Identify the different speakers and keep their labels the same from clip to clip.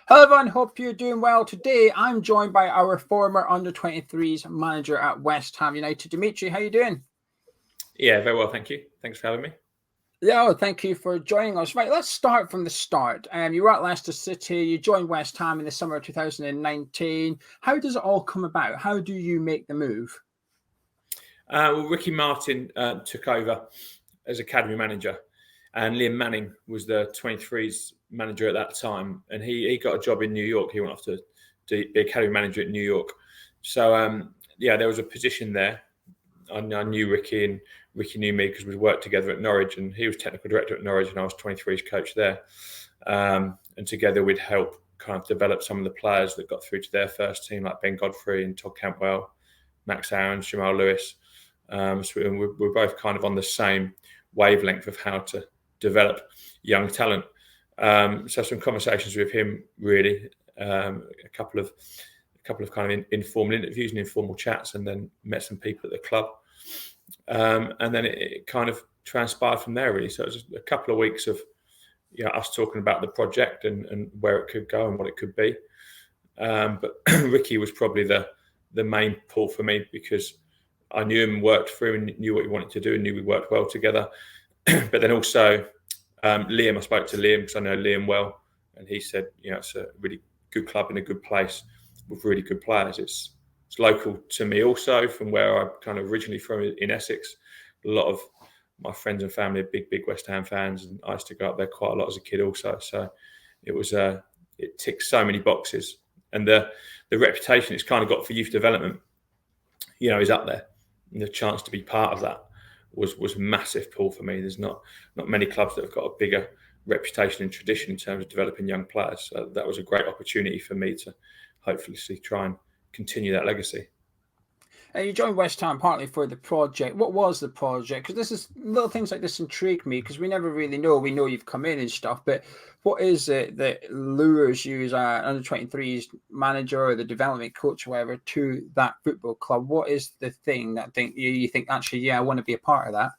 Speaker 1: Hello everyone, hope you're doing well. Today I'm joined by our former under-23's manager at West Ham United, Dmitri. How are you doing?
Speaker 2: Yeah, very well, thank you. Thanks for having me.
Speaker 1: Yeah, thank you for joining us. Right, let's start from the start. You were at Leicester City, you joined West Ham in the summer of 2019. How does it all come about? How do you make the move?
Speaker 2: Well, Ricky Martin took over as academy manager, and Liam Manning was the 23's manager at that time, and he got a job in New York. He went off to be academy manager at New York. So there was a position there. I knew Ricky, and Ricky knew me because we worked together at Norwich, and he was technical director at Norwich, and I was 23's coach there. And together we'd help kind of develop some of the players that got through to their first team, like Ben Godfrey and Todd Cantwell, Max Aarons, Jamal Lewis. So we're both kind of on the same wavelength of how to develop young talent. So some conversations with him, really, a couple of kind of informal interviews and informal chats, and then met some people at the club. And then it kind of transpired from there, really. So it was just a couple of weeks of us talking about the project and where it could go and what it could be. But Ricky was probably the main pull for me, because I knew him and worked through and knew what he wanted to do and knew we worked well together. But then also Liam, I spoke to Liam because I know Liam well, and he said, it's a really good club in a good place with really good players. It's local to me also, from where I'm kind of originally from in Essex. A lot of my friends and family are big West Ham fans, and I used to go up there quite a lot as a kid also. So it ticks so many boxes, and the reputation it's kind of got for youth development, is up there. And the chance to be part of that was a massive pull for me. There's not many clubs that have got a bigger reputation and tradition in terms of developing young players. So that was a great opportunity for me to hopefully try and continue that legacy.
Speaker 1: You joined West Ham partly for the project. What was the project? Because little things like this intrigue me, because we never really know. We know you've come in and stuff, but what is it that lures you as an under-23's manager or the development coach or whatever to that football club? What is the thing that you think, actually, I want to be a part of that?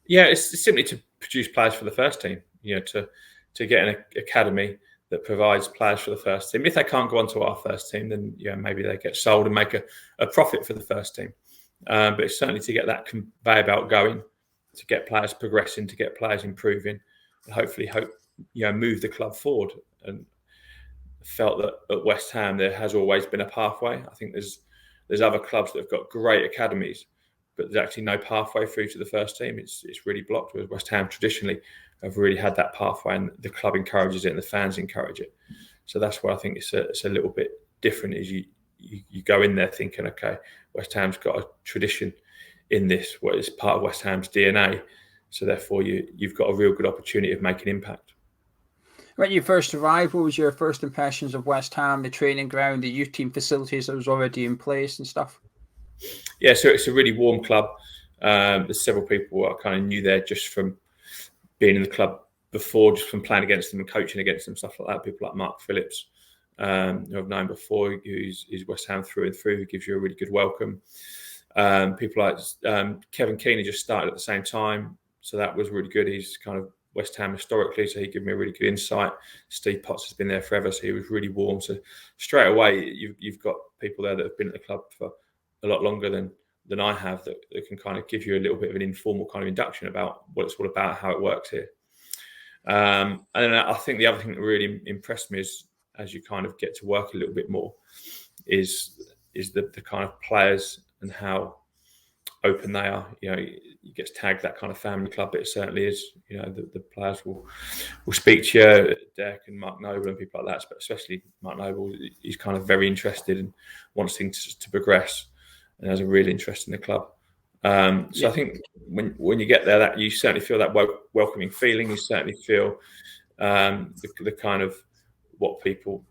Speaker 2: Yeah, it's simply to produce players for the first team, to get an academy that provides players for the first team. If they can't go on to our first team, then maybe they get sold and make a profit for the first team. But it's certainly to get that conveyor belt going, to get players progressing, to get players improving, and hopefully move the club forward. And felt that at West Ham there has always been a pathway. I think there's other clubs that have got great academies, but there's actually no pathway through to the first team. It's really blocked. Whereas West Ham traditionally have really had that pathway, and the club encourages it and the fans encourage it. So that's why I think it's a little bit different. Is you go in there thinking, okay, West Ham's got a tradition in this, what is part of West Ham's DNA. So therefore you've got a real good opportunity of making impact.
Speaker 1: When you first arrived, what was your first impressions of West Ham, the training ground, the youth team facilities that was already in place and stuff?
Speaker 2: Yeah, so it's a really warm club. There's several people I kind of knew there just from being in the club before, just from playing against them and coaching against them, stuff like that. People like Mark Phillips, who I've known before, who's West Ham through and through, who gives you a really good welcome. People like Kevin Keane just started at the same time, so that was really good. He's kind of West Ham historically, so he gave me a really good insight. Steve Potts has been there forever, so he was really warm. So straight away, you've got people there that have been at the club for a lot longer than I have, that can kind of give you a little bit of an informal kind of induction about what it's all about, how it works here. And then I think the other thing that really impressed me is, as you kind of get to work a little bit more, is the kind of players and how open they are. You get tagged that kind of family club, but it certainly is. The players will speak to you, Derek and Mark Noble and people like that, but especially Mark Noble. He's kind of very interested and wants things to progress, and has a real interest in the club. So I think when you get there, that you certainly feel that welcoming feeling. You certainly feel the kind of what people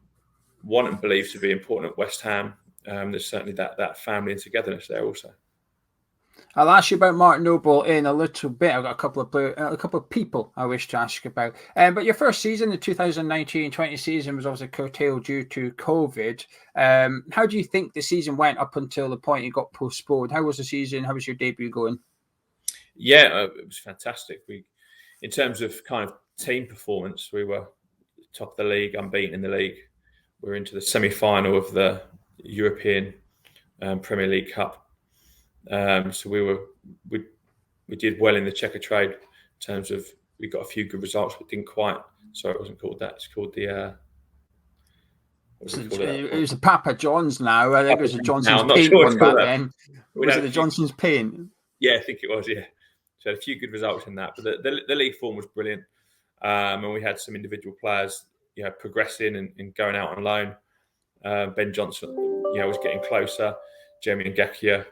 Speaker 2: want and believe to be important at West Ham. There's certainly that family and togetherness there also.
Speaker 1: I'll ask you about Mark Noble in a little bit. I've got a couple of people I wish to ask about. But your first season, the 2019-20 season, was obviously curtailed due to COVID. How do you think the season went up until the point it got postponed? How was the season? How was your debut going?
Speaker 2: Yeah, it was fantastic. In terms of kind of team performance, we were top of the league, unbeaten in the league. We're into the semi-final of the European Premier League Cup. So we did well in the checker trade in terms of we got a few good results, but didn't quite. Sorry, it wasn't called that. It's called the.
Speaker 1: It was the Papa John's now. I think it was the Johnson's Paint one back then. Was it the Johnson's Paint?
Speaker 2: Yeah, I think it was, yeah. So had a few good results in that. But the league form was brilliant. And we had some individual players, progressing and going out on loan. Ben Johnson, was getting closer. Jeremy Ngakia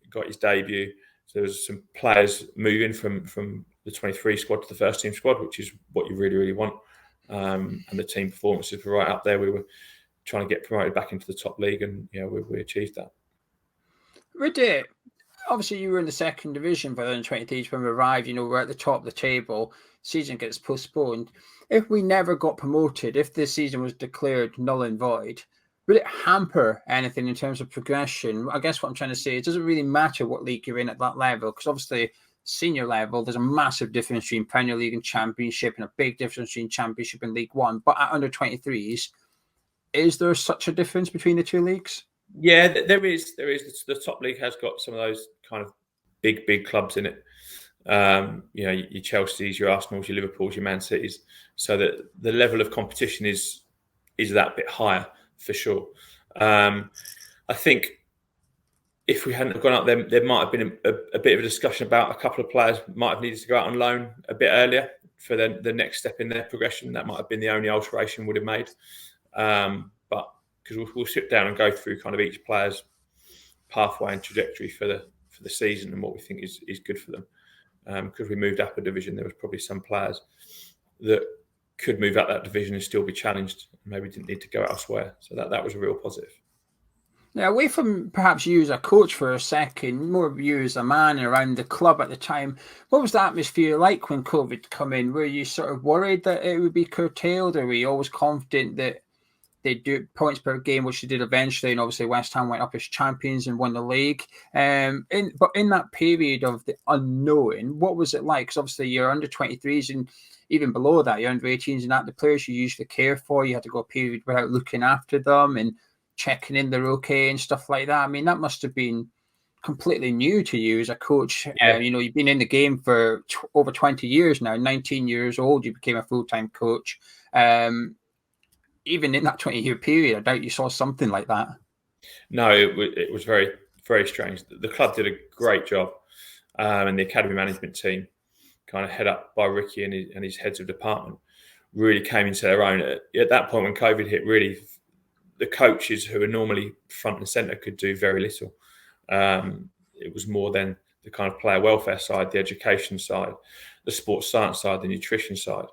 Speaker 2: got his debut. So there was some players moving from the 23 squad to the first team squad, which is what you really, really want. And the team performances were right up there. We were trying to get promoted back into the top league, and we achieved that.
Speaker 1: Obviously, you were in the second division for the under-23s when we arrived. We're at the top of the table. Season gets postponed. If we never got promoted, if this season was declared null and void, would it hamper anything in terms of progression? I guess what I'm trying to say, it doesn't really matter what league you're in at that level, because obviously senior level, there's a massive difference between Premier League and Championship, and a big difference between Championship and League One. But at under-23s, is there such a difference between the two leagues?
Speaker 2: Yeah, there is. The top league has got some of those kind of big clubs in it. Your Chelsea's, your Arsenal's, your Liverpool's, your Man City's. So that the level of competition is that bit higher for sure. I think if we hadn't gone up, there might have been a bit of a discussion about a couple of players might have needed to go out on loan a bit earlier for the next step in their progression. That might have been the only alteration would have made. But because we'll sit down and go through kind of each player's pathway and trajectory for the season and what we think is good for them. Because we moved up a division, there was probably some players that could move up that division and still be challenged, and maybe didn't need to go elsewhere. So that was a real positive.
Speaker 1: Now, away from perhaps you as a coach for a second, more of you as a man around the club at the time, what was the atmosphere like when COVID come in? Were you sort of worried that it would be curtailed, or were you always confident that they'd do points per game, which they did eventually, and obviously West Ham went up as champions and won the league? But in that period of the unknown, what was it like? Because obviously you're under 23s, and even below that, you're under 18s, and that the players you usually care for, you had to go a period without looking after them and checking in they're okay and stuff like that. I mean, that must have been completely new to you as a coach.
Speaker 2: Yeah.
Speaker 1: You've been in the game for over 20 years now. 19 years old, you became a full-time coach. Even in that 20-year period, I doubt you saw something like that.
Speaker 2: No, it was very, very strange. The club did a great job, and the academy management team, kind of head up by Ricky and his heads of department, really came into their own. At that point when COVID hit, really, the coaches who are normally front and centre could do very little. It was more than the kind of player welfare side, the education side, the sports science side, the nutrition side,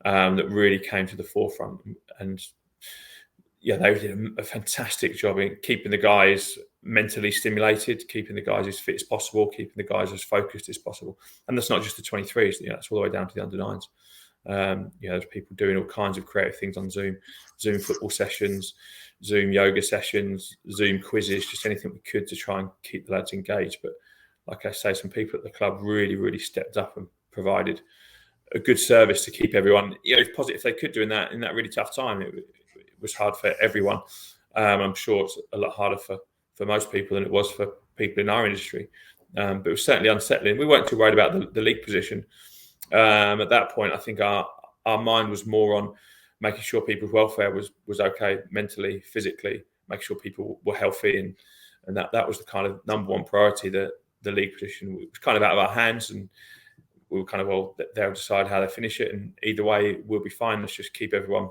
Speaker 2: that really came to the forefront. And yeah, they did a fantastic job in keeping the guys mentally stimulated, keeping the guys as fit as possible, keeping the guys as focused as possible. And that's not just the 23s, that's all the way down to the under 9s. There's people doing all kinds of creative things on Zoom football sessions, Zoom yoga sessions, Zoom quizzes, just anything we could to try and keep the lads engaged. But like I say, some people at the club really, really stepped up and provided a good service to keep everyone, positive they could do in that really tough time. It was hard for everyone. I'm sure it's a lot harder for most people than it was for people in our industry. But it was certainly unsettling. We weren't too worried about the league position. At that point, I think our mind was more on making sure people's welfare was okay mentally, physically, making sure people were healthy, and that was the kind of number one priority. The league position was kind of out of our hands, and we were kind of, they'll decide how they finish it, and either way we'll be fine. Let's just keep everyone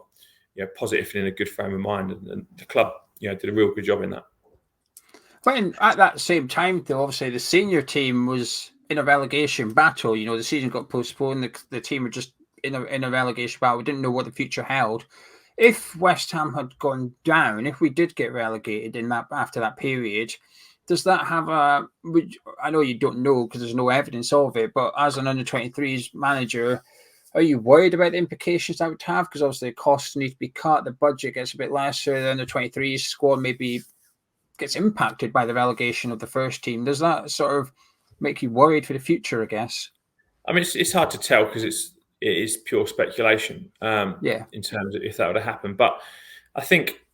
Speaker 2: positive and in a good frame of mind, and the club did a real good job in that.
Speaker 1: When at that same time, though, obviously the senior team was in a relegation battle. The season got postponed. The team were just in a relegation battle. We didn't know what the future held. If West Ham had gone down, if we did get relegated after that period, does that have I know you don't know because there's no evidence of it, but as an under-23s manager, are you worried about the implications that would have? Because obviously the costs need to be cut, the budget gets a bit lesser, the under-23s squad maybe gets impacted by the relegation of the first team. Does that sort of make you worried for the future, I guess?
Speaker 2: I mean, it's hard to tell because it is pure speculation in terms of if that would have happened. But I think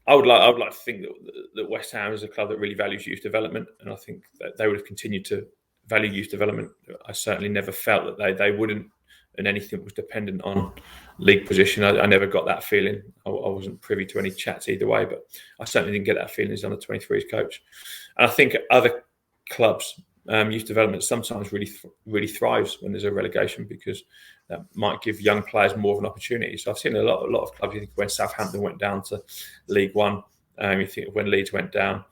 Speaker 2: I would like to think that West Ham is a club that really values youth development, and I think that they would have continued to value youth development. I certainly never felt that they wouldn't, and anything was dependent on league position. I never got that feeling. I wasn't privy to any chats either way, but I certainly didn't get that feeling as under-23s coach. And I think other clubs, youth development sometimes really thrives when there's a relegation, because that might give young players more of an opportunity. So I've seen a lot of clubs. You think when Southampton went down to League One, you think when Leeds went down,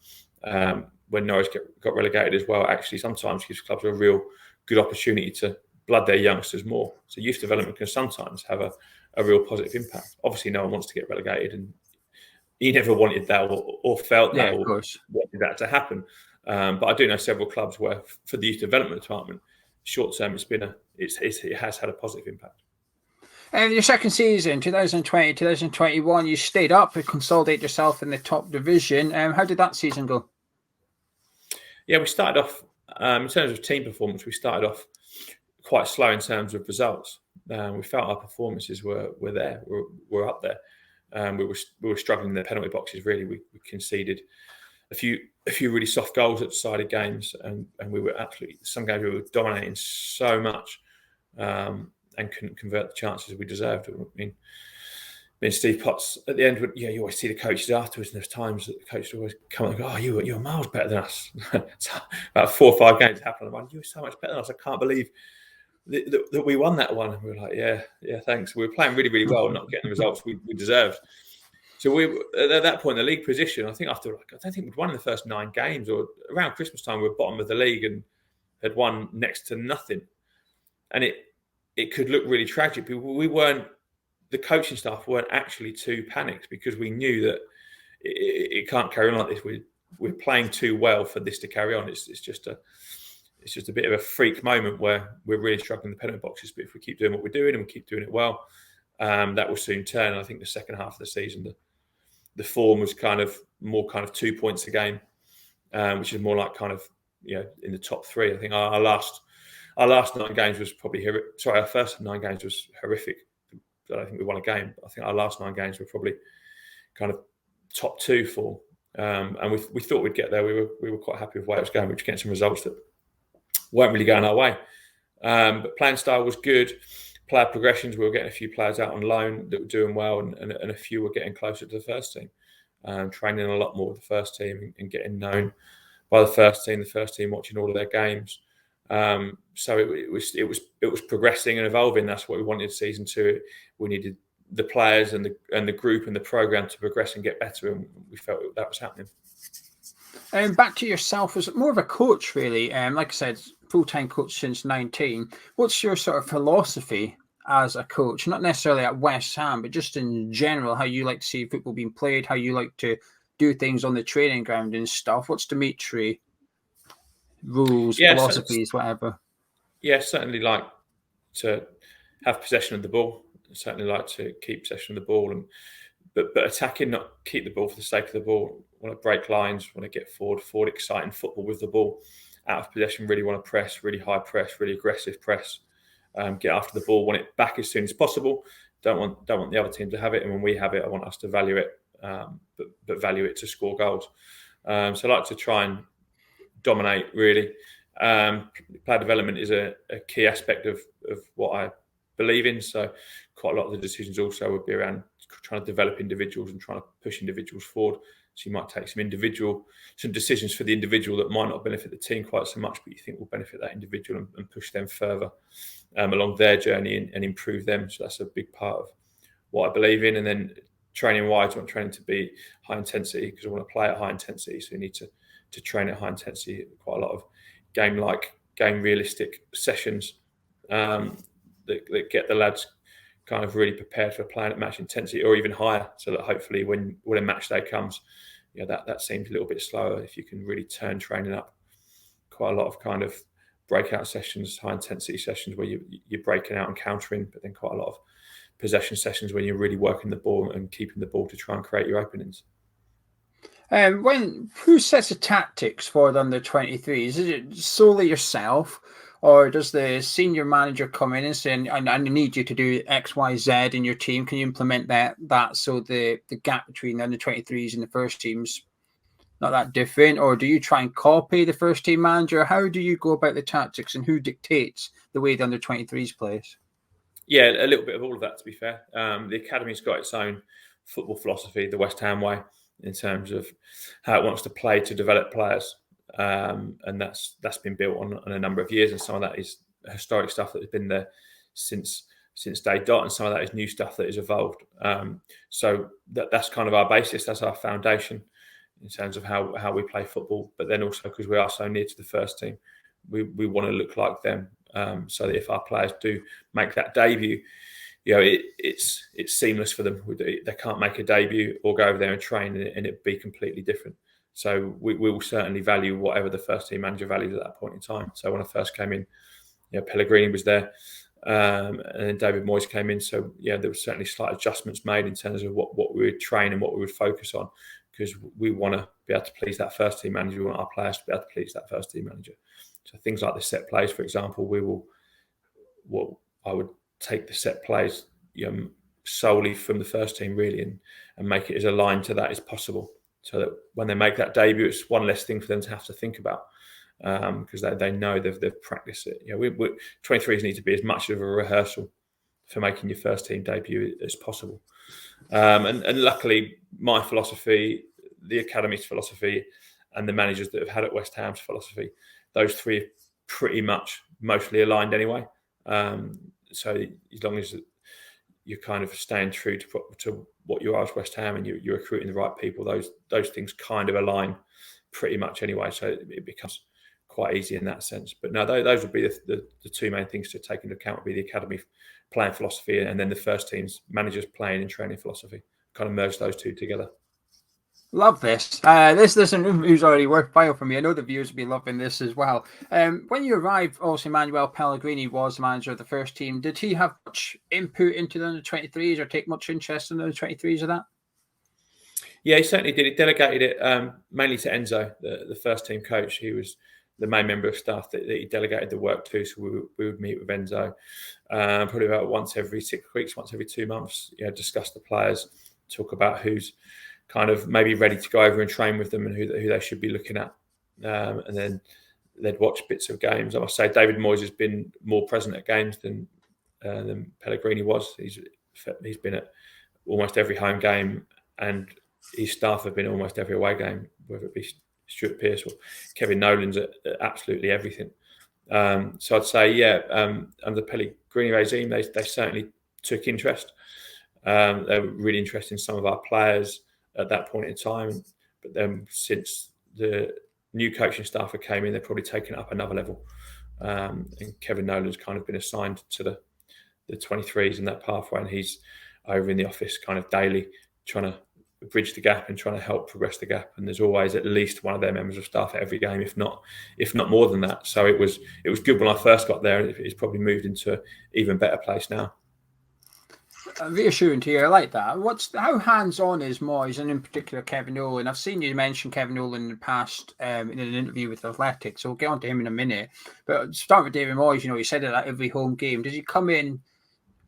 Speaker 2: when Norwich got relegated as well, actually sometimes gives clubs a real good opportunity to blood their youngsters more. So youth development can sometimes have a real positive impact. Obviously, no one wants to get relegated, and you never wanted that or felt that or wanted that to happen. But I do know several clubs where, for the youth development department, short term, it has had a positive impact.
Speaker 1: And your second season, 2020, 2021, you stayed up to consolidate yourself in the top division. How did that season go?
Speaker 2: Yeah, we started off, in terms of team performance, we started off quite slow in terms of results. We felt our performances were there, were up there. We were struggling in the penalty boxes, really. We conceded a few really soft goals at decided games, and we were some games we were dominating so much and couldn't convert the chances we deserved. I mean, Steve Potts at the end, you always see the coaches afterwards, and there's times that the coaches always come and go, "Oh, you're miles better than us." So about 4 or 5 games happened. I'm like, "You were so much better than us. I can't believe that we won that one." And we were like, "Yeah, thanks." We were playing really, really well and not getting the results we deserved. So we at that point in the league position, I think I don't think we'd won in the first 9 games, or around Christmas time we were bottom of the league and had won next to nothing. And it could look really tragic. The coaching staff weren't actually too panicked, because we knew that it can't carry on like this. We're playing too well for this to carry on. It's just a bit of a freak moment where we're really struggling in the penalty boxes. But if we keep doing what we're doing and we keep doing it well, that will soon turn. And I think the second half of the season, the form was more 2 points a game, which is more like in the top 3. I think our last 9 games was probably our first 9 games was horrific. I don't think we won a game. I think our last 9 games were probably top 2 for. And we thought we'd get there. We were quite happy with where it was going. We were getting some results that weren't really going our way. But playing style was good. Player progressions, we were getting a few players out on loan that were doing well, and a few were getting closer to the first team. Training a lot more with the first team and getting known by the first team watching all of their games. So it was progressing and evolving. That's what we wanted season 2. We needed the players and the group and the program to progress and get better, and we felt that was happening.
Speaker 1: Back to yourself as more of a coach, really. Like I said, full-time coach since 19. What's your sort of philosophy as a coach? Not necessarily at West Ham, but just in general, how you like to see football being played, how you like to do things on the training ground and stuff. What's Dmitri? Rules, philosophies, whatever.
Speaker 2: Yeah, certainly like to have possession of the ball. Certainly like to keep possession of the ball, but attacking, not keep the ball for the sake of the ball. Want to break lines, want to get forward, exciting football with the ball. Out of possession, really want to press, really high press, really aggressive press. Get after the ball, want it back as soon as possible. Don't want the other team to have it, and when we have it, I want us to value it, but value it to score goals. So I like to try and dominate, really. Player development is a key aspect of what I believe in. So quite a lot of the decisions also would be around trying to develop individuals and trying to push individuals forward. So you might take some decisions for the individual that might not benefit the team quite so much, but you think will benefit that individual and push them further along their journey and improve them. So that's a big part of what I believe in. And then training-wise, I want training to be high intensity, because I want to play at high intensity. So you need to train at high intensity, quite a lot of game realistic sessions that get the lads kind of really prepared for playing at match intensity or even higher, so that hopefully when a match day comes, that seems a little bit slower. If you can really turn training up, quite a lot of kind of breakout sessions, high intensity sessions where you're breaking out and countering, but then quite a lot of possession sessions when you're really working the ball and keeping the ball to try and create your openings.
Speaker 1: Who sets the tactics for the under-23s? Is it solely yourself, Or does the senior manager come in and say, I need you to do X, Y, Z in your team? Can you implement that so the gap between the under-23s and the first team's not that different? Or do you try and copy the first team manager? How do you go about the tactics, and who dictates the way the under-23s plays?
Speaker 2: Yeah, a little bit of all of that, to be fair. The academy's got its own football philosophy, the West Ham way, in terms of how it wants to play to develop players. And that's been built on a number of years, and some of that is historic stuff that has been there since day dot, and some of that is new stuff that has evolved. So that's kind of our basis, that's our foundation in terms of how we play football. But then also, because we are so near to the first team, we want to look like them, so that if our players do make that debut, it's seamless for them. They can't make a debut or go over there and train and it'd be completely different. So we will certainly value whatever the first team manager values at that point in time. So when I first came in, Pellegrini was there, and then David Moyes came in. So there were certainly slight adjustments made in terms of what we would train and what we would focus on, because we want to be able to please that first team manager. We want our players to be able to please that first team manager. So things like the set plays, for example, I would take the set plays solely from the first team really, and make it as aligned to that as possible, so that when they make that debut, it's one less thing for them to have to think about, because they know they've practiced it. 23s need to be as much of a rehearsal for making your first team debut as possible. And luckily, my philosophy, the academy's philosophy, and the managers that have had at West Ham's philosophy, those three are pretty much mostly aligned anyway. So as long as you're kind of staying true to what you are as West Ham, and you're recruiting the right people, those things kind of align pretty much anyway. So it becomes quite easy in that sense. But no, those would be the two main things to take into account. Would be the academy playing philosophy, and then the first team's managers playing and training philosophy. Kind of merge those two together.
Speaker 1: Love this. This interview's already worthwhile for me. I know the viewers will be loving this as well. When you arrived, also Manuel Pellegrini was the manager of the first team. Did he have much input into the under-23s, or take much interest in the under-23s of that?
Speaker 2: Yeah, he certainly did. He delegated it mainly to Enzo, the first team coach. He was the main member of staff that he delegated the work to. So we would meet with Enzo probably about once every 6 weeks, once every 2 months, discuss the players, talk about who's kind of maybe ready to go over and train with them, and who they should be looking at. And then they'd watch bits of games. I must say, David Moyes has been more present at games than Pellegrini was. He's been at almost every home game, and his staff have been almost every away game, whether it be Stuart Pearce or Kevin Nolan's at absolutely everything. So I'd say, under the Pellegrini regime, they certainly took interest. They were really interested in some of our players at that point in time, but then since the new coaching staff came in, they've probably taken it up another level. And Kevin Nolan's kind of been assigned to the 23s in that pathway, and he's over in the office kind of daily trying to bridge the gap and trying to help progress the gap. And there's always at least one of their members of staff at every game, if not more than that. So it was good when I first got there, and it's probably moved into an even better place now.
Speaker 1: Reassuring to hear. I like that. How hands-on is Moyes, and in particular Kevin Nolan? I've seen you mention Kevin Nolan in the past in an interview with Athletic, so we'll get on to him in a minute. But start with David Moyes. He said it at every home game. Did he come in,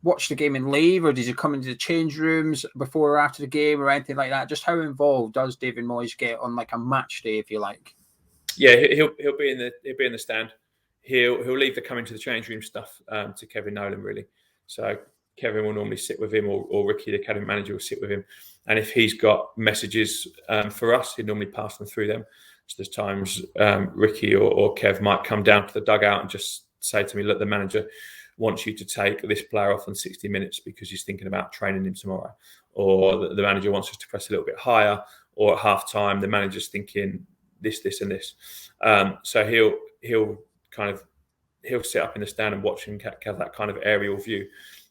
Speaker 1: watch the game and leave, or did he come into the change rooms before or after the game, or anything like that? Just how involved does David Moyes get on like a match day, if you like?
Speaker 2: Yeah, he'll be in the stand. He'll leave the coming to the change room stuff to Kevin Nolan, really. So Kevin will normally sit with him, or Ricky, the academy manager, will sit with him. And if he's got messages for us, he'd normally pass them through them. So there's times Ricky or Kev might come down to the dugout and just say to me, look, the manager wants you to take this player off on 60 minutes because he's thinking about training him tomorrow. Or the manager wants us to press a little bit higher, or at half time, the manager's thinking this, and this. So he'll sit up in the stand and watch and have that kind of aerial view.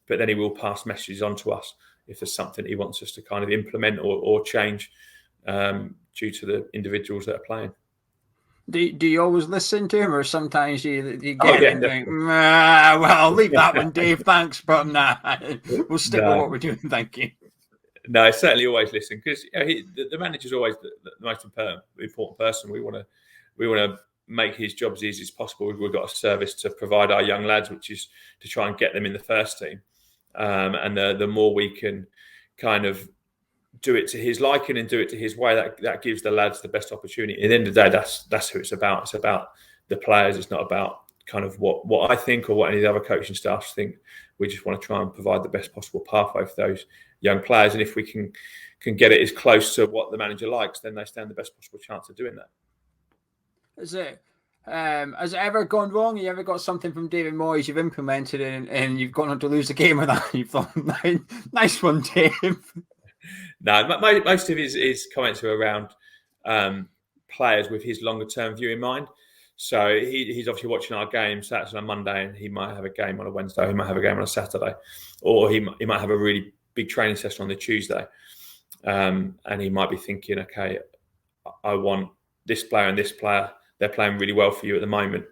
Speaker 2: But then he will pass messages on to us if there's something he wants us to kind of implement or change due to the individuals that are playing.
Speaker 1: Do you always listen to him, or sometimes you get
Speaker 2: and
Speaker 1: think, well, I'll leave that one, Dave, thanks, but nah, we'll stick with what we're doing, thank you.
Speaker 2: No, I certainly always listen, because the manager's always the most important person. We want to make his job as easy as possible. We've got a service to provide our young lads, which is to try and get them in the first team. And the more we can kind of do it to his liking and do it to his way, that gives the lads the best opportunity. At the end of the day, that's who it's about. It's about the players. It's not about kind of what I think or what any of the other coaching staffs think. We just want to try and provide the best possible pathway for those young players. And if we can get it as close to what the manager likes, then they stand the best possible chance of doing that.
Speaker 1: Has it ever gone wrong? You ever got something from David Moyes you've implemented and you've gone on to lose the game with that? You've thought, nice one, Dave.
Speaker 2: No, most of his comments are around players with his longer term view in mind. So he's obviously watching our games. That's on a Monday, and he might have a game on a Wednesday. He might have a game on a Saturday, or he might have a really big training session on the Tuesday. And he might be thinking, okay, I want this player and this player. They're playing really well for you at the moment.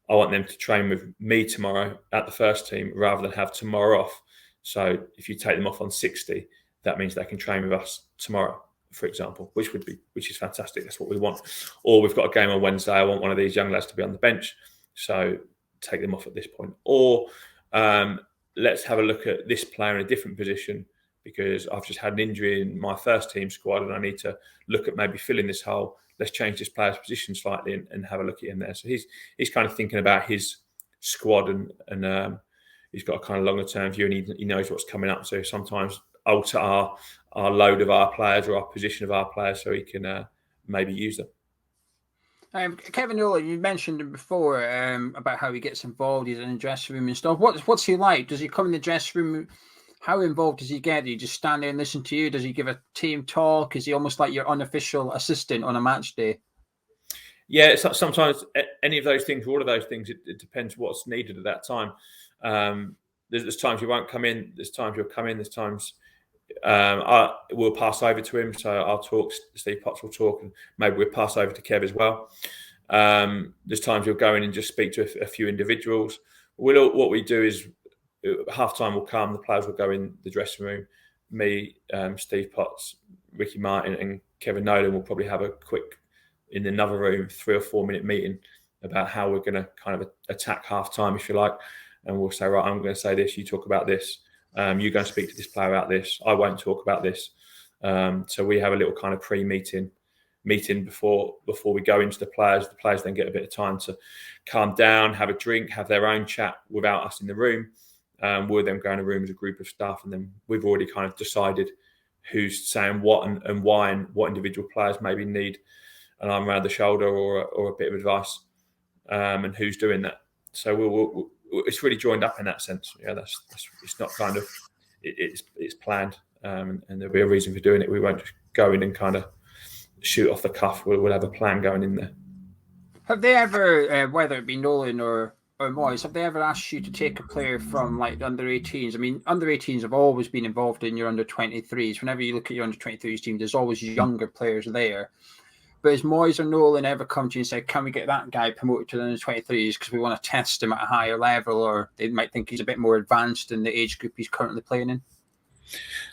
Speaker 2: I want them to train with me tomorrow at the first team rather than have tomorrow off. So if you take them off on 60, that means they can train with us tomorrow, for example, which is fantastic. That's what we want. Or we've got a game on Wednesday. I want one of these young lads to be on the bench. So take them off at this point. Or let's have a look at this player in a different position because I've just had an injury in my first team squad and I need to look at maybe filling this hole. Let's change this player's position slightly and have a look at him there. So he's kind of thinking about his squad and he's got a kind of longer term view and he knows what's coming up. So sometimes alter our load of our players or our position of our players so he can maybe use them.
Speaker 1: Kevin Nolan, you mentioned him before about how he gets involved. He's in the dressing room and stuff. What's he like? Does he come in the dressing room? How involved does he get? Do you just stand there and listen to you? Does he give a team talk? Is he almost like your unofficial assistant on a match day?
Speaker 2: Yeah, sometimes any of those things, all of those things, it depends what's needed at that time. There's times you won't come in. There's times you'll come in. There's times we'll pass over to him. So I'll talk. Steve Potts will talk, and maybe we'll pass over to Kev as well. There's times you'll go in and just speak to a few individuals. What we do is half time will come. The players will go in the dressing room. Me, Steve Potts, Ricky Martin, and Kevin Nolan will probably have a quick in another room 3 or 4 minute meeting about how we're going to kind of attack half time, if you like. And we'll say, right, I'm going to say this, you talk about this. You're going to speak to this player about this. I won't talk about this. So we have a little kind of pre-meeting before we go into the players. The players then get a bit of time to calm down, have a drink, have their own chat without us in the room. We'll then go in a room as a group of staff, and then we've already kind of decided who's saying what and why and what individual players maybe need an arm around the shoulder or a bit of advice, and who's doing that. So it's really joined up in that sense. Yeah, that's it's not kind of it's planned, and there'll be a reason for doing it. We won't just go in and kind of shoot off the cuff. We'll have a plan going in there.
Speaker 1: Have they ever, whether it be Nolan or Moyes, have they ever asked you to take a player from like the under 18s? I mean, under 18s have always been involved in your under 23s. Whenever you look at your under 23s team, there's always younger players there. But has Moyes or Nolan ever come to you and said, can we get that guy promoted to the under 23s because we want to test him at a higher level, or they might think he's a bit more advanced in the age group he's currently playing in?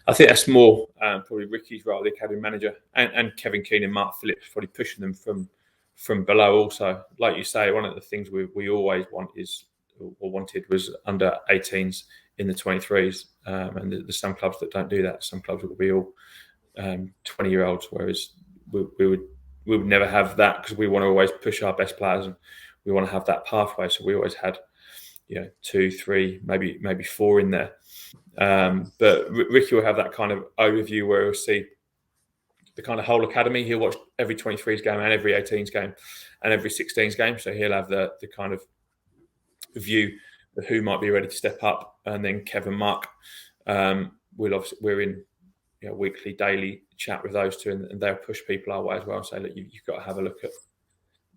Speaker 2: I think that's more probably Ricky's role, the academy manager, and Kevin Keane and Mark Phillips probably pushing them from below also. Like you say, one of the things we always wanted was under 18s in the 23s, and there's some clubs that don't do that. Some clubs will be all 20-year-olds, whereas we would never have that because we want to always push our best players and we want to have that pathway. So we always had 2, 3, maybe 4 in there. But Ricky will have that kind of overview where he'll see the kind of whole academy. He'll watch every 23s game and every 18s game and every 16s game. So he'll have the kind of view of who might be ready to step up. And then Kevin, Mark, we're in weekly, daily chat with those two, and they'll push people our way as well and say, look, you've got to have a look at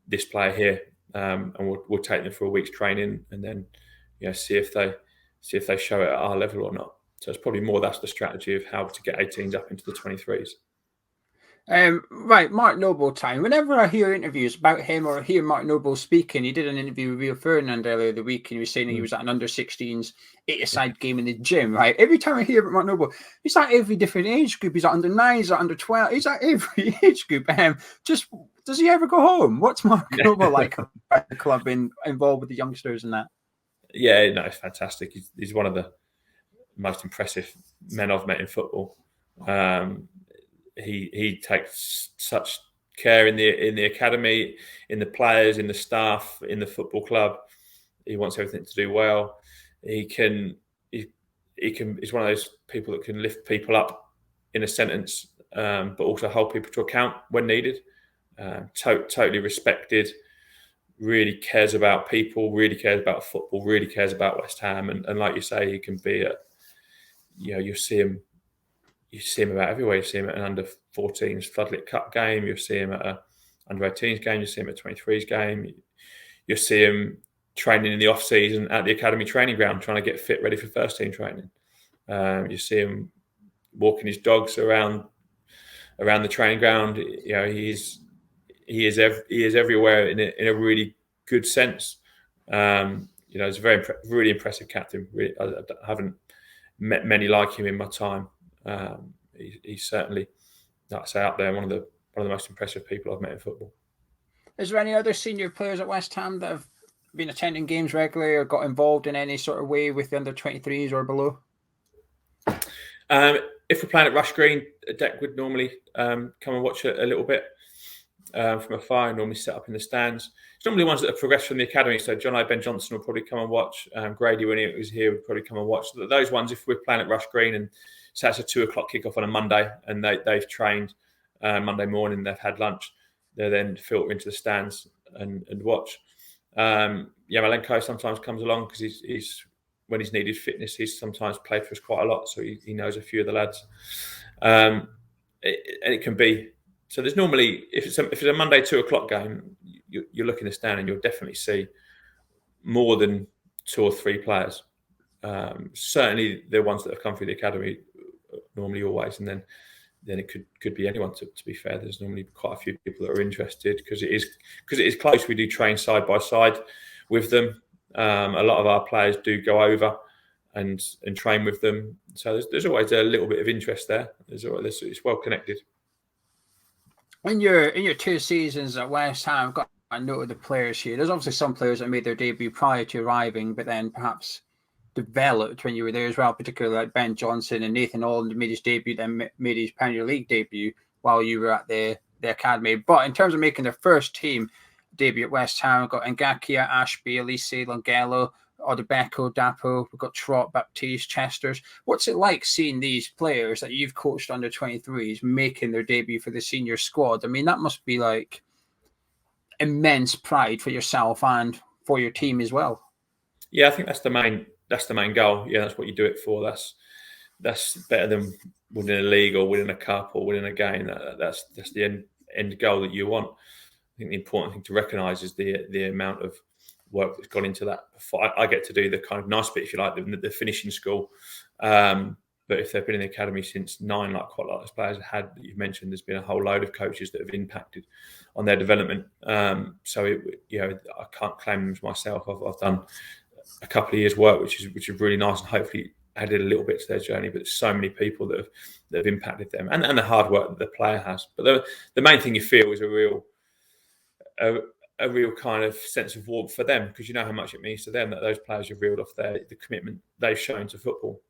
Speaker 2: this player here, and we'll take them for a week's training and then see if they show it at our level or not. So it's probably more that's the strategy of how to get 18s up into the 23s.
Speaker 1: Right, Mark Noble time. Whenever I hear interviews about him or hear Mark Noble speaking, he did an interview with Rio Ferdinand earlier the week, and he was saying he was at an under-16s eight-a-side game in the gym. Right, every time I hear about Mark Noble, he's at every different age group. He's at under 9, he's at under 12, he's at every age group. Just does he ever go home? What's Mark Noble like at the club involved with the youngsters and that?
Speaker 2: Yeah, no, it's fantastic. He's one of the most impressive men I've met in football. He takes such care in the academy, in the players, in the staff, in the football club. He wants everything to do well. He's one of those people that can lift people up in a sentence, but also hold people to account when needed. Totally respected. Really cares about people. Really cares about football. Really cares about West Ham. And like you say, he can be you see him. You see him about everywhere. You see him at an under-14s Floodlit Cup game. You see him at an under-18s game. You see him at 23's game. You see him training in the off-season at the academy training ground, trying to get fit, ready for first-team training. You see him walking his dogs around the training ground. He is everywhere in a really good sense. He's a really impressive captain. Really, I haven't met many like him in my time. He's certainly, like I say, up there, one of the most impressive people I've met in football.
Speaker 1: Is there any other senior players at West Ham that have been attending games regularly or got involved in any sort of way with the under-23s or below?
Speaker 2: If we're playing at Rush Green, Deck would normally come and watch a little bit from afar, and normally set up in the stands. It's normally ones that have progressed from the academy. So Ben Johnson will probably come and watch. Grady, when he was here, would probably come and watch. Those ones, if we're playing at Rush Green, and so it's a 2:00 kickoff on a Monday, and they've trained Monday morning, they've had lunch, they then filter into the stands and watch. Malenko sometimes comes along because he's when he's needed fitness, he's sometimes played for us quite a lot, so he knows a few of the lads. And it can be. So there's normally, if it's a Monday 2:00 game, you look in the stand and you'll definitely see more than 2 or 3 players. Certainly the ones that have come through the academy, normally always, and then it could be anyone. To be fair, there's normally quite a few people that are interested because it is close. We do train side by side with them. A lot of our players do go over and train with them. So there's always a little bit of interest there. It's well connected.
Speaker 1: In your 2 seasons at West Ham, I've got a note of the players here. There's obviously some players that made their debut prior to arriving, but then perhaps developed when you were there as well, particularly like Ben Johnson and Nathan Holland made his debut, then made his Premier League debut while you were at the academy. But in terms of making their first team debut at West Ham, we've got Ngakia, Ashby, Elise, Longello, Odebeko, Dapo, we've got Trott, Baptiste, Chesters. What's it like seeing these players that you've coached under 23s making their debut for the senior squad? I mean, that must be like immense pride for yourself and for your team as well.
Speaker 2: Yeah, I think that's the main goal. Yeah, that's what you do it for. That's better than winning a league or winning a cup or winning a game. That's the end goal that you want. I think the important thing to recognise is the amount of work that's gone into that. I get to do the kind of nice bit, if you like, the finishing school. But if they've been in the academy since 9, like quite a lot of those players had that you've mentioned, there's been a whole load of coaches that have impacted on their development. I can't claim them as myself. I've done a couple of years' work, which is really nice, and hopefully added a little bit to their journey. But there's so many people that have impacted them, and the hard work that the player has. But the main thing you feel is a real kind of sense of warmth for them, because you know how much it means to them that those players have reeled off the commitment they've shown to football.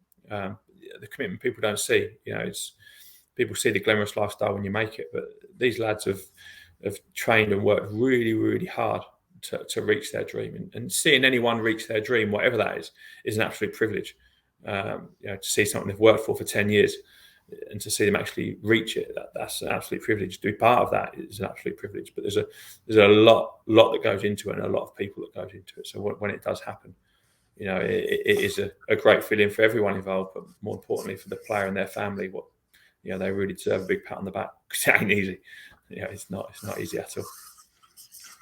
Speaker 2: The commitment people don't see. It's people see the glamorous lifestyle when you make it, but these lads have trained and worked really, really hard to reach their dream. And seeing anyone reach their dream, whatever that is an absolute privilege. To see something they've worked for 10 years and to see them actually reach it, that's an absolute privilege. To be part of that is an absolute privilege. But there's a lot that goes into it, and a lot of people that goes into it. So when it does happen, it is a great feeling for everyone involved, but more importantly for the player and their family. They really deserve a big pat on the back, because it ain't easy. It's not easy at all.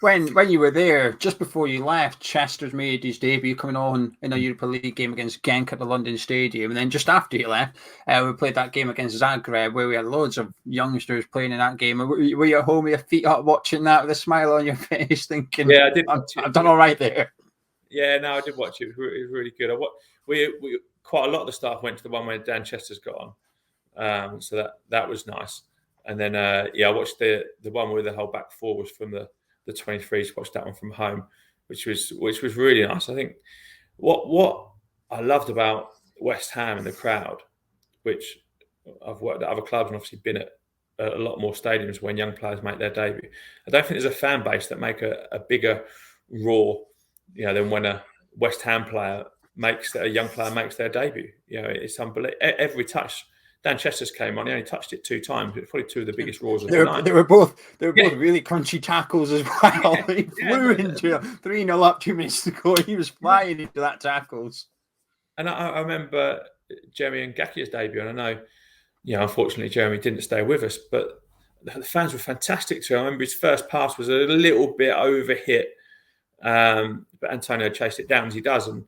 Speaker 1: when you were there, just before you left, Chester's made his debut coming on in a Europa League game against Genk at the London Stadium. And then just after you left, we played that game against Zagreb, where we had loads of youngsters playing in that game. Were you at home with your feet up watching that with a smile on your face, thinking,
Speaker 2: yeah, I did.
Speaker 1: I've done all right there?
Speaker 2: Yeah, no, I did watch it. It was really good. We quite a lot of the staff went to the one where Dan Chester's got on, so that was nice. And then I watched the one where the whole back four was from the 23s. Watched that one from home, which was really nice. I think what I loved about West Ham and the crowd, which I've worked at other clubs and obviously been at a lot more stadiums when young players make their debut. I don't think there's a fan base that make a bigger roar, than when a West Ham a young player makes their debut. It's unbelievable. Every touch. Dan Chester's came on. He only touched it 2 times. It's probably 2 of the biggest roars of the night.
Speaker 1: They were both really crunchy tackles as well. He flew into 3-0 up 2 minutes to go. He was flying into that tackles.
Speaker 2: And I remember Jeremy Ngakia's debut, and I know, unfortunately Jeremy didn't stay with us, but the fans were fantastic too. I remember his first pass was a little bit overhit, but Antonio chased it down as he does, and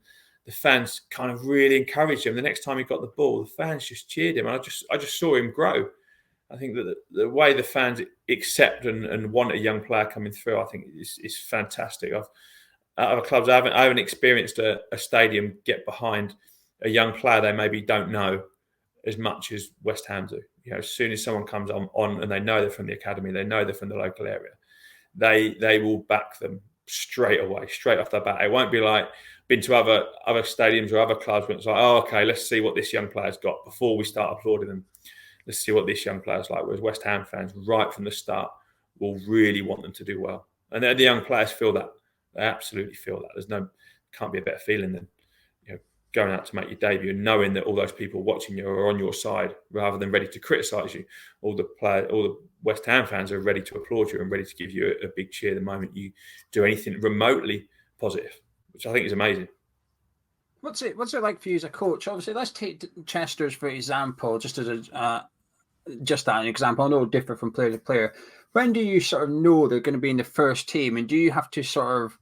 Speaker 2: the fans kind of really encouraged him. The next time he got the ball, the fans just cheered him. And I just saw him grow. I think that the way the fans accept and want a young player coming through, I think is fantastic. At other clubs, I haven't experienced a stadium get behind a young player they maybe don't know as much as West Ham do. As soon as someone comes on and they know they're from the academy, they know they're from the local area, they will back them straight away, straight off the bat. It won't be like been to other stadiums or other clubs where it's like, oh, okay, let's see what this young player's got before we start applauding them. Let's see what this young player's like. Whereas West Ham fans, right from the start, will really want them to do well. And the young players feel that. They absolutely feel that. Can't be a better feeling than going out to make your debut and knowing that all those people watching you are on your side rather than ready to criticise you. All the West Ham fans are ready to applaud you and ready to give you a big cheer the moment you do anything remotely positive, which I think is amazing.
Speaker 1: What's it like for you as a coach? Obviously, let's take Chester's for example, just as an example. I know it'll differ from player to player. When do you sort of know they're going to be in the first team, and do you have to sort of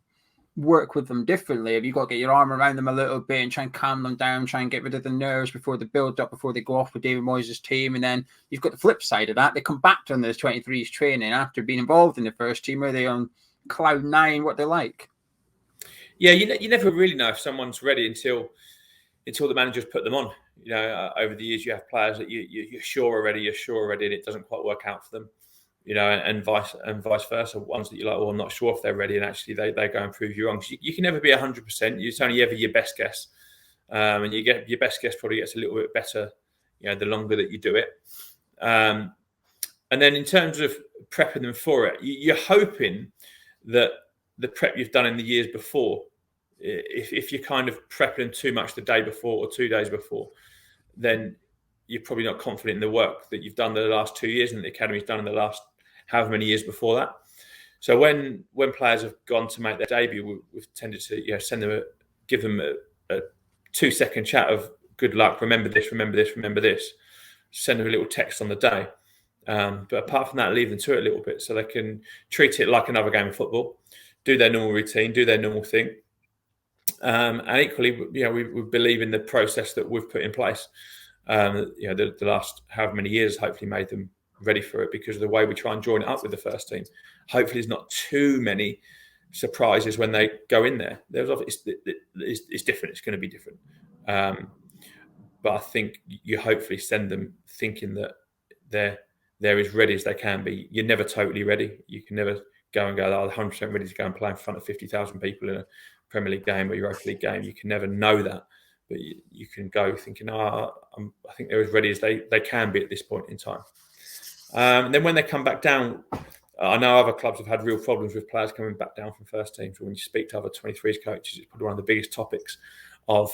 Speaker 1: work with them differently? Have you got to get your arm around them a little bit and try and calm them down, try and get rid of the nerves before the build up, before they go off with David Moyes' team? And then you've got the flip side of that. They come back to the 23s training after being involved in the first team. Are they on cloud 9? What they're like?
Speaker 2: Yeah, you never really know if someone's ready until the managers put them on. Over the years, you have players that you're sure already, and it doesn't quite work out for them. And vice versa. Ones that you're like, I'm not sure if they're ready, and actually they go and prove you wrong. So you can never be 100%. It's only ever your best guess, and you get your best guess probably gets a little bit better, the longer that you do it. And then in terms of prepping them for it, you're hoping that the prep you've done in the years before, if you're kind of prepping them too much the day before or 2 days before, then you're probably not confident in the work that you've done the last 2 years and the academy's done in the last however many years before that. So when players have gone to make their debut, we've tended to give them a 2-second chat of good luck, remember this, send them a little text on the day. But apart from that, leave them to it a little bit so they can treat it like another game of football, do their normal routine, do their normal thing. And equally, we believe in the process that we've put in place. The last however many years hopefully made them ready for it because of the way we try and join it up with the first team. Hopefully there's not too many surprises when they go in there. It's different. It's going to be different. But I think you hopefully send them thinking that they're as ready as they can be. You're never totally ready. You can never go 100% ready to go and play in front of 50,000 people in a Premier League game or Europa League game. You can never know that. But you can go thinking, I think they're as ready as they can be at this point in time. And then when they come back down, I know other clubs have had real problems with players coming back down from first teams. So when you speak to other 23s coaches, it's probably one of the biggest topics of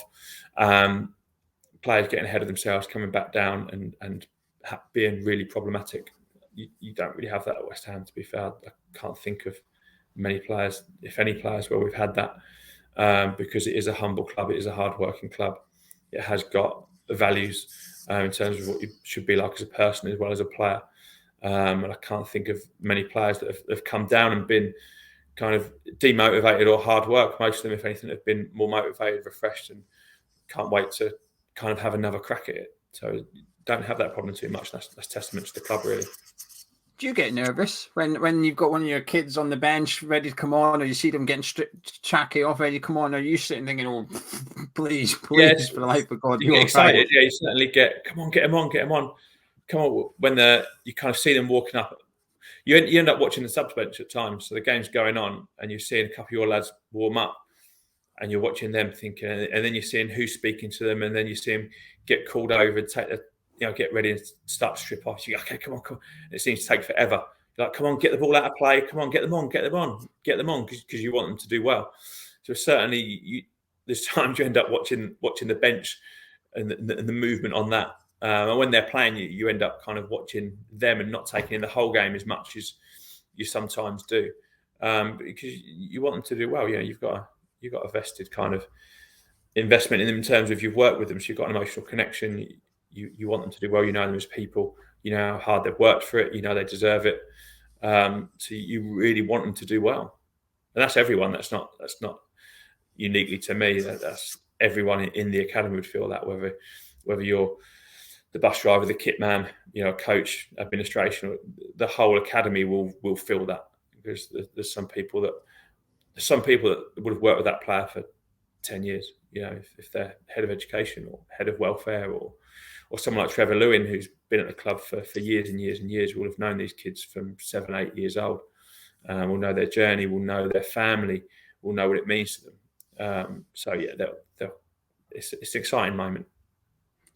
Speaker 2: players getting ahead of themselves, coming back down and being really problematic. You don't really have that at West Ham, to be fair. I can't think of many players, if any players, where we've had that. Because it is a humble club, it is a hard-working club. It has got the values in terms of what you should be like as a person as well as a player. And I can't think of many players that have come down and been kind of demotivated or hard work. Most of them, if anything, have been more motivated, refreshed, and can't wait to kind of have another crack at it. So don't have that problem too much. That's testament to the club, really.
Speaker 1: Do you get nervous when you've got one of your kids on the bench ready to come on, or you see them getting chacky off ready to come on? Are you sitting thinking, "Oh, please, for the life of God,
Speaker 2: you get excited"? Right. Yeah, you certainly get. Come on, get them on. Come on. When you kind of see them walking up, you end up watching the subs bench at times. So the game's going on, and you're seeing a couple of your lads warm up, and you're watching them thinking, and then you're seeing who's speaking to them, and then you see them get called over and take the. Get ready and start to strip off. You go, okay, come on. It seems to take forever. You're like, come on, get the ball out of play. Come on, get them on, because you want them to do well. So certainly, there's times you end up watching the bench and the movement on that. And when they're playing, you end up kind of watching them and not taking in the whole game as much as you sometimes do, because you want them to do well. You've got a vested kind of investment in them in terms of you've worked with them, so you've got an emotional connection. You want them to do well. You know them as people. You know how hard they've worked for it. You know they deserve it. So you really want them to do well, and that's everyone. That's not uniquely to me. That's everyone in the academy would feel that. Whether you're the bus driver, the kit man, coach, administration, the whole academy will feel that, because there's some people that would have worked with that player for 10 years. If they're head of education or head of welfare or someone like Trevor Lewin, who's been at the club for years and years and years, will have known these kids from 7, 8 years old. Will know their journey, will know their family, will know what it means to them. It's an exciting moment.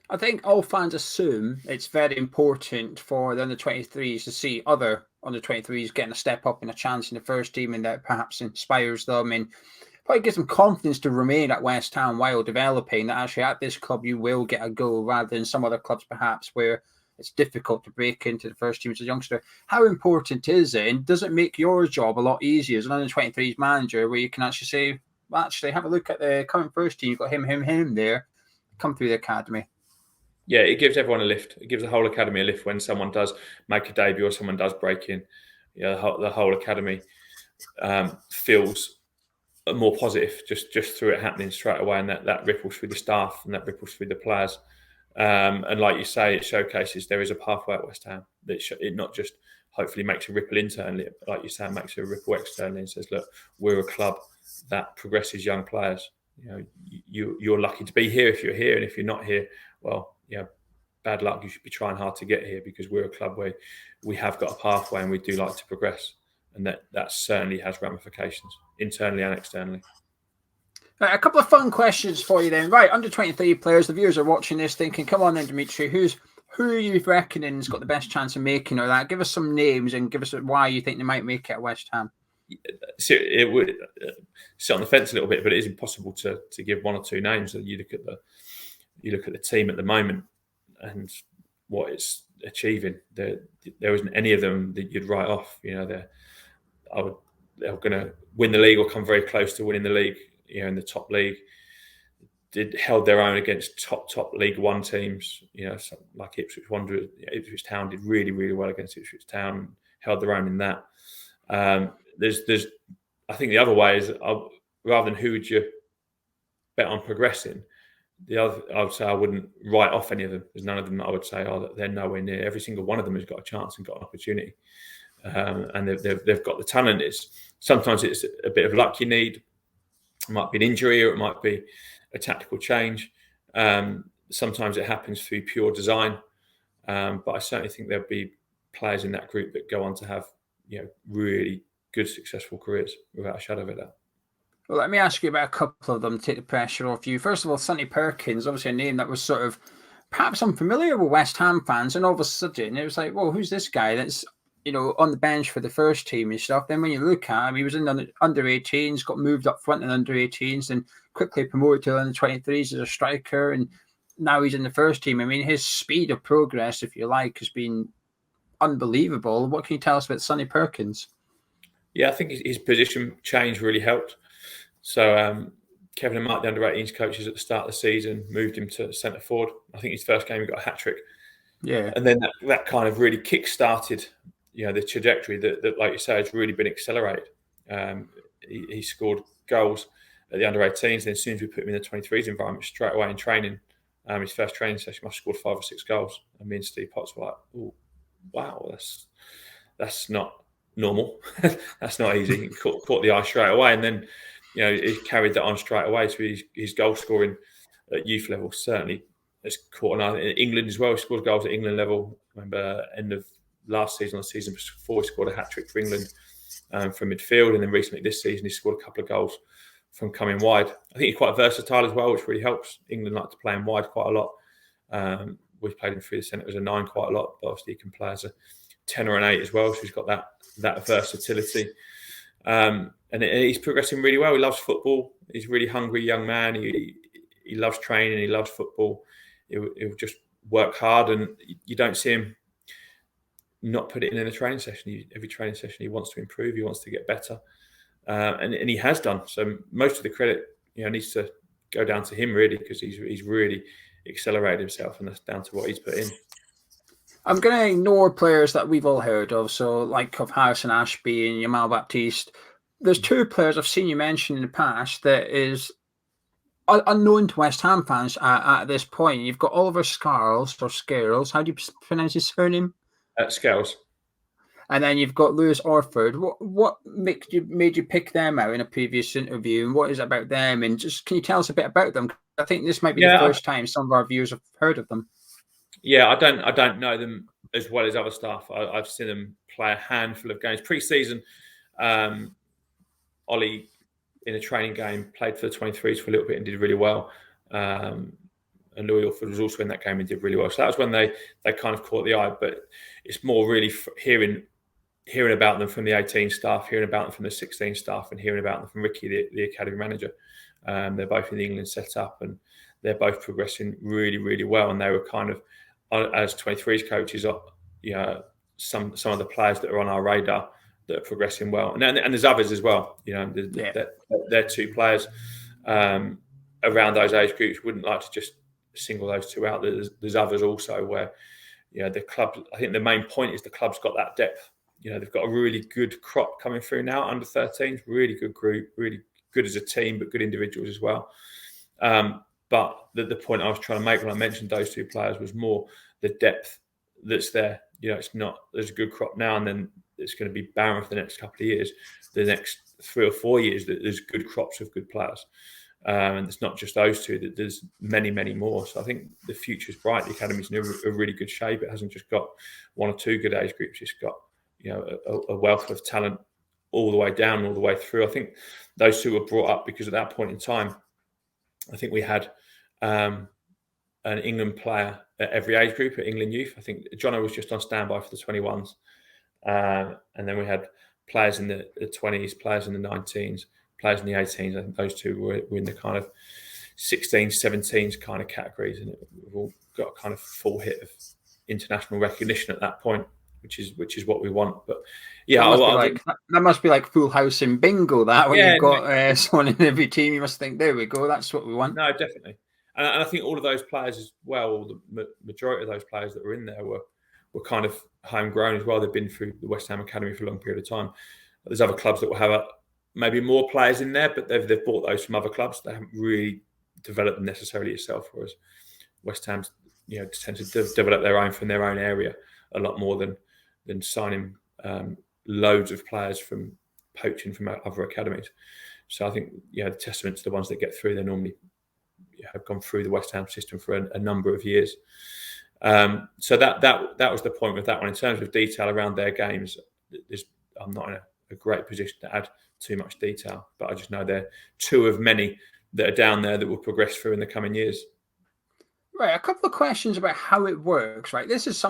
Speaker 1: I think all fans assume it's very important for the under-23s to see other under-23s getting a step up and a chance in the first team, and that perhaps inspires them and probably gives them confidence to remain at West Ham while developing, that actually at this club you will get a go, rather than some other clubs perhaps where it's difficult to break into the first team as a youngster. How important is it, and does it make your job a lot easier as an under-23s manager, where you can actually say, well, actually have a look at the current first team, you've got him there, come through the academy?
Speaker 2: Yeah, it gives everyone a lift. It gives the whole academy a lift when someone does make a debut or someone does break in. The whole academy feels more positive just through it happening straight away, and that ripples through the staff and that ripples through the players. And like you say, it showcases there is a pathway at West Ham. It not just hopefully makes a ripple internally, but like you say, it makes a ripple externally and says, look, we're a club that progresses young players. You're lucky to be here if you're here, and if you're not here, well, bad luck. You should be trying hard to get here, because we're a club where we have got a pathway and we do like to progress, and that certainly has ramifications internally and externally.
Speaker 1: Right, a couple of fun questions for you then. Right, under-23 players, the viewers are watching this thinking, come on then, Dmitri, who are you reckoning has got the best chance of making or that? Give us some names and give us why you think they might make it at West Ham.
Speaker 2: It would sit on the fence a little bit, but it is impossible to give one or two names. You look at the team at the moment and what it's achieving. There isn't any of them that you'd write off. They're going to win the league or come very close to winning the league. In the top league, held their own against top League One teams. Like Ipswich Town did really, really well against Ipswich Town, held their own in that. There's I think the other way is, rather than who would you bet on progressing, I would say I wouldn't write off any of them. There's none of them that I would say, they're nowhere near. Every single one of them has got a chance and got an opportunity, and they've got the talent. Sometimes it's a bit of luck you need. It might be an injury, or it might be a tactical change. Sometimes it happens through pure design, but I certainly think there'll be players in that group that go on to have really good, successful careers without a shadow of a doubt.
Speaker 1: Well, let me ask you about a couple of them to take the pressure off you. First of all, Sonny Perkins, obviously a name that was sort of perhaps unfamiliar with West Ham fans, and all of a sudden it was like, well, who's this guy that's on the bench for the first team and stuff? Then when you look at him, he was in the under-18s, got moved up front in under-18s, and quickly promoted to under-23s as a striker, and now he's in the first team. I mean, his speed of progress, if you like, has been unbelievable. What can you tell us about Sonny Perkins?
Speaker 2: Yeah, I think his position change really helped. So Kevin and Mark, the under-18s coaches at the start of the season, moved him to centre forward. I think his first game he got a hat-trick.
Speaker 1: Yeah.
Speaker 2: And then that kind of really kick-started the trajectory that, like you say, has really been accelerated. He scored goals at the under-18s. Then as soon as we put him in the 23s environment, straight away in training, his first training session, must have scored 5 or 6 goals. And me and Steve Potts were like, "Oh, wow, that's not normal. That's not easy." He caught the eye straight away, and then he carried that on straight away. So his goal scoring at youth level certainly has caught an eye. In England as well, he scored goals at England level. I remember end of last season or the season before, he scored a hat-trick for England from midfield, and then recently this season he scored a couple of goals from coming wide. I think he's quite versatile as well, which really helps. England like to play him wide quite a lot. We've played him through the centre as a 9 quite a lot, but obviously he can play as a 10 or an 8 as well, so he's got that versatility. And he's progressing really well. He loves football. He's a really hungry young man. He loves training. He loves football. He'll just work hard, and you don't see him not put it in a training session. Every training session he wants to improve. He wants to get better, and he has done. So most of the credit needs to go down to him, really, because he's really accelerated himself, and that's down to what he's put in.
Speaker 1: I'm going to ignore players that we've all heard of, so like of Harrison Ashby and Jamal Baptiste. There's 2 players I've seen you mention in the past that is unknown to West Ham fans at this point. You've got Oliver Scarles, or Scales. How do you pronounce his surname?
Speaker 2: Scales.
Speaker 1: And then you've got Lewis Orford. What made you pick them out in a previous interview, and what is it about them? And just can you tell us a bit about them? I think this might be the first time some of our viewers have heard of them.
Speaker 2: Yeah, I don't know them as well as other staff. I've seen them play a handful of games pre-season. Ollie, in a training game, played for the 23s for a little bit and did really well. And Louis Orford was also in that game and did really well. So that was when they kind of caught the eye. But it's more really hearing about them from the 18 staff, hearing about them from the 16 staff, and hearing about them from Ricky, the academy manager. They're both in the England setup, and they're both progressing really, really well. And they were kind of, as 23s coaches, some of the players that are on our radar that are progressing well, and there's others as well. They're 2 players around those age groups. Wouldn't like to just single those 2 out. There's others also where the club. I think the main point is the club's got that depth. They've got a really good crop coming through now, under 13s, really good group, really good as a team, but good individuals as well. But the point I was trying to make when I mentioned those 2 players was more the depth that's there. It's not, there's a good crop now, and then it's going to be barren for the next couple of years. The next 3 or 4 years, there's good crops of good players. And it's not just those 2, there's many, many more. So I think the future's bright. The academy's in a really good shape. It hasn't just got 1 or 2 good age groups. It's got a wealth of talent all the way down, all the way through. I think those 2 were brought up because at that point in time, I think we had an England player at every age group at England Youth. I think Jono was just on standby for the 21s. And then we had players in the 20s, players in the 19s, players in the 18s. I think those 2 were in the kind of 16s, 17s kind of categories. And we've all got a kind of full hit of international recognition at that point, which is what we want. But yeah,
Speaker 1: that must be like full house in bingo. That when you've got someone in every team, you must think, there we go, that's what we want.
Speaker 2: No, definitely. And I think all of those players as well, the majority of those players that were in there were kind of homegrown as well. They've been through the West Ham Academy for a long period of time. There's other clubs that will have maybe more players in there, but they've bought those from other clubs. They haven't really developed them necessarily yourself, whereas West Ham's tend to develop their own from their own area a lot more than signing loads of players from poaching from other academies. So I think the testament to the ones that get through, they normally have gone through the West Ham system for a number of years. So that was the point with that one. In terms of detail around their games, I'm not in a great position to add too much detail, but I just know they're 2 of many that are down there that will progress through in the coming years.
Speaker 1: Right, a couple of questions about how it works. Right, it's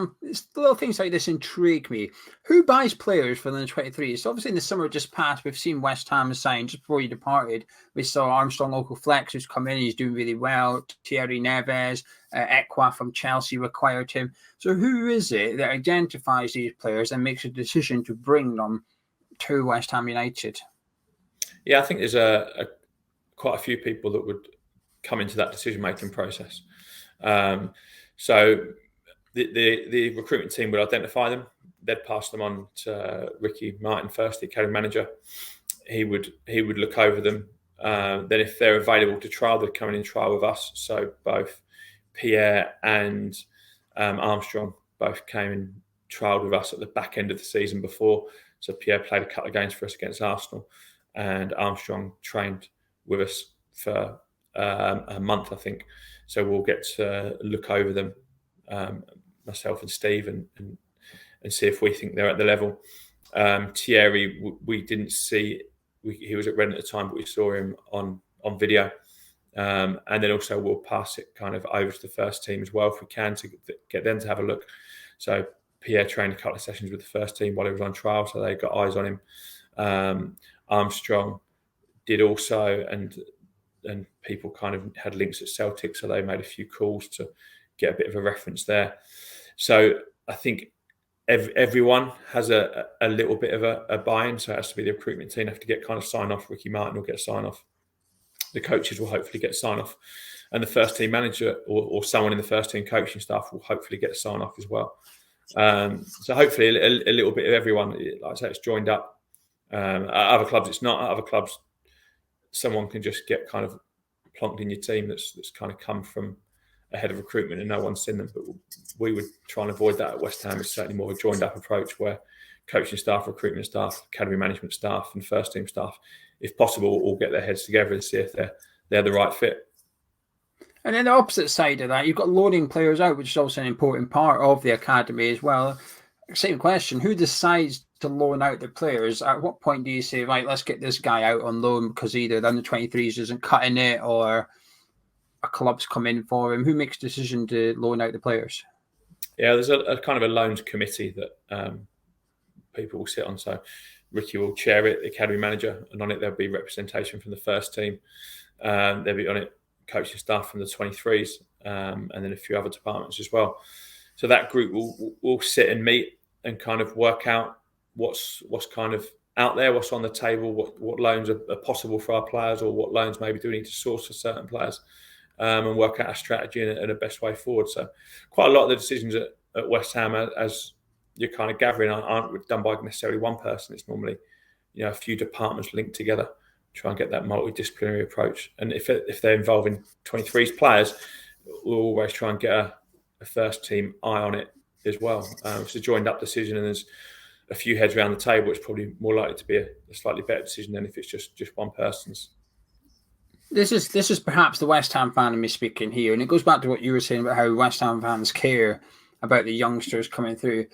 Speaker 1: little things like this intrigue me. Who buys players for the 23s? So obviously, in the summer just passed, we've seen West Ham sign just before you departed. We saw Armstrong Local Flex, who's come in, he's doing really well. Thierry Neves, Ekwa from Chelsea acquired him. So who is it that identifies these players and makes a decision to bring them to West Ham United?
Speaker 2: Yeah, I think there's quite a few people that would come into that decision-making process. So the recruitment team would identify them. They'd pass them on to Ricky Martin first, the academy manager. he would look over them. Then if they're available to trial, they'd come in and trial with us. So both Pierre and Armstrong both came and trialled with us at the back end of the season before. So Pierre played a couple of games for us against Arsenal, and Armstrong trained with us for a month, I think. So we'll get to look over them, myself and Steve, and see if we think they're at the level. Thierry, we didn't see. He was at Rennes at the time, but we saw him on video. And then also we'll pass it kind of over to the first team as well if we can, to get them to have a look. So Pierre trained a couple of sessions with the first team while he was on trial, so they got eyes on him. Armstrong did also, and people kind of had links at Celtic, so they made a few calls to get a bit of a reference there. So I think everyone has a little bit of a buy-in, so it has to be the recruitment team have to get kind of sign off. Ricky Martin will get sign off. The coaches will hopefully get sign off, and the first team manager or someone in the first team coaching staff will hopefully get sign off as well. So hopefully a little bit of everyone, like I say, it's joined up. At other clubs, it's not. At other clubs, someone can just get kind of plonked in your team that's kind of come from a head of recruitment and no one's seen them. But we would try and avoid that at West Ham. It's certainly more of a joined up approach where coaching staff, recruitment staff, academy management staff and first team staff, if possible, all get their heads together and see if they're the right fit.
Speaker 1: And then the opposite side of that, you've got loaning players out, which is also an important part of the academy as well. Same question, who decides to loan out the players? At what point do you say, right, let's get this guy out on loan because either the under-23s isn't cutting it or a club's come in for him? Who makes the decision to loan out the players?
Speaker 2: Yeah, there's a kind of a loans committee that people will sit on. So Ricky will chair it, the academy manager, and on it there'll be representation from the first team. There'll be on it coaching staff from the 23s, and then a few other departments as well. So that group will sit and meet and kind of work out what's kind of out there, what's on the table, what loans are possible for our players, or what loans maybe do we need to source for certain players, and work out a strategy and a best way forward. So quite a lot of the decisions at West Ham, as you're kind of gathering, aren't done by necessarily one person. It's normally, a few departments linked together, try and get that multidisciplinary approach. And if they're involving 23s players, we'll always try and get a first team eye on it as well. It's a joined up decision, and there's a few heads around the table. It's probably more likely to be a slightly better decision than if it's just one person's.
Speaker 1: This is perhaps the West Ham fan in me speaking here, and it goes back to what you were saying about how West Ham fans care about the youngsters coming through.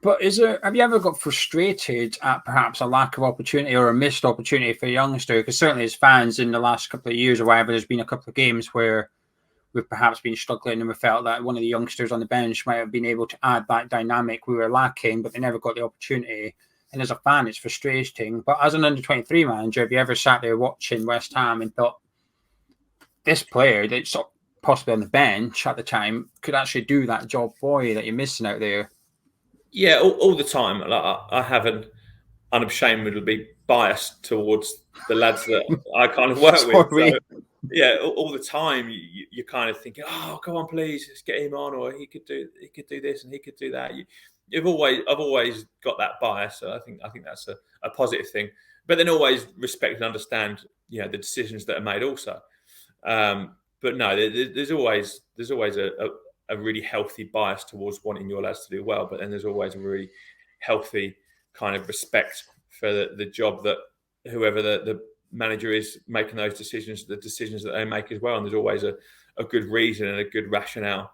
Speaker 1: But have you ever got frustrated at perhaps a lack of opportunity or a missed opportunity for a youngster? Because certainly as fans in the last couple of years or whatever, there's been a couple of games where we've perhaps been struggling and we felt that one of the youngsters on the bench might have been able to add that dynamic we were lacking, but they never got the opportunity. And as a fan, it's frustrating. But as an under-23 manager, have you ever sat there watching West Ham and thought, this player that's possibly on the bench at the time could actually do that job for you that you're missing out there?
Speaker 2: Yeah, all the time. Like, I have an unashamedly bias towards the lads that I kind of work with. So, yeah, all the time you're kind of thinking, oh, come on, please, let's get him on, or he could do this and he could do that. I've always got that bias, so I think that's a positive thing. But then always respect and understand, the decisions that are made also. But no, there's always a really healthy bias towards wanting your lads to do well, but then there's always a really healthy kind of respect for the job that whoever the manager is making those decisions, the decisions that they make as well. And there's always a good reason and a good rationale,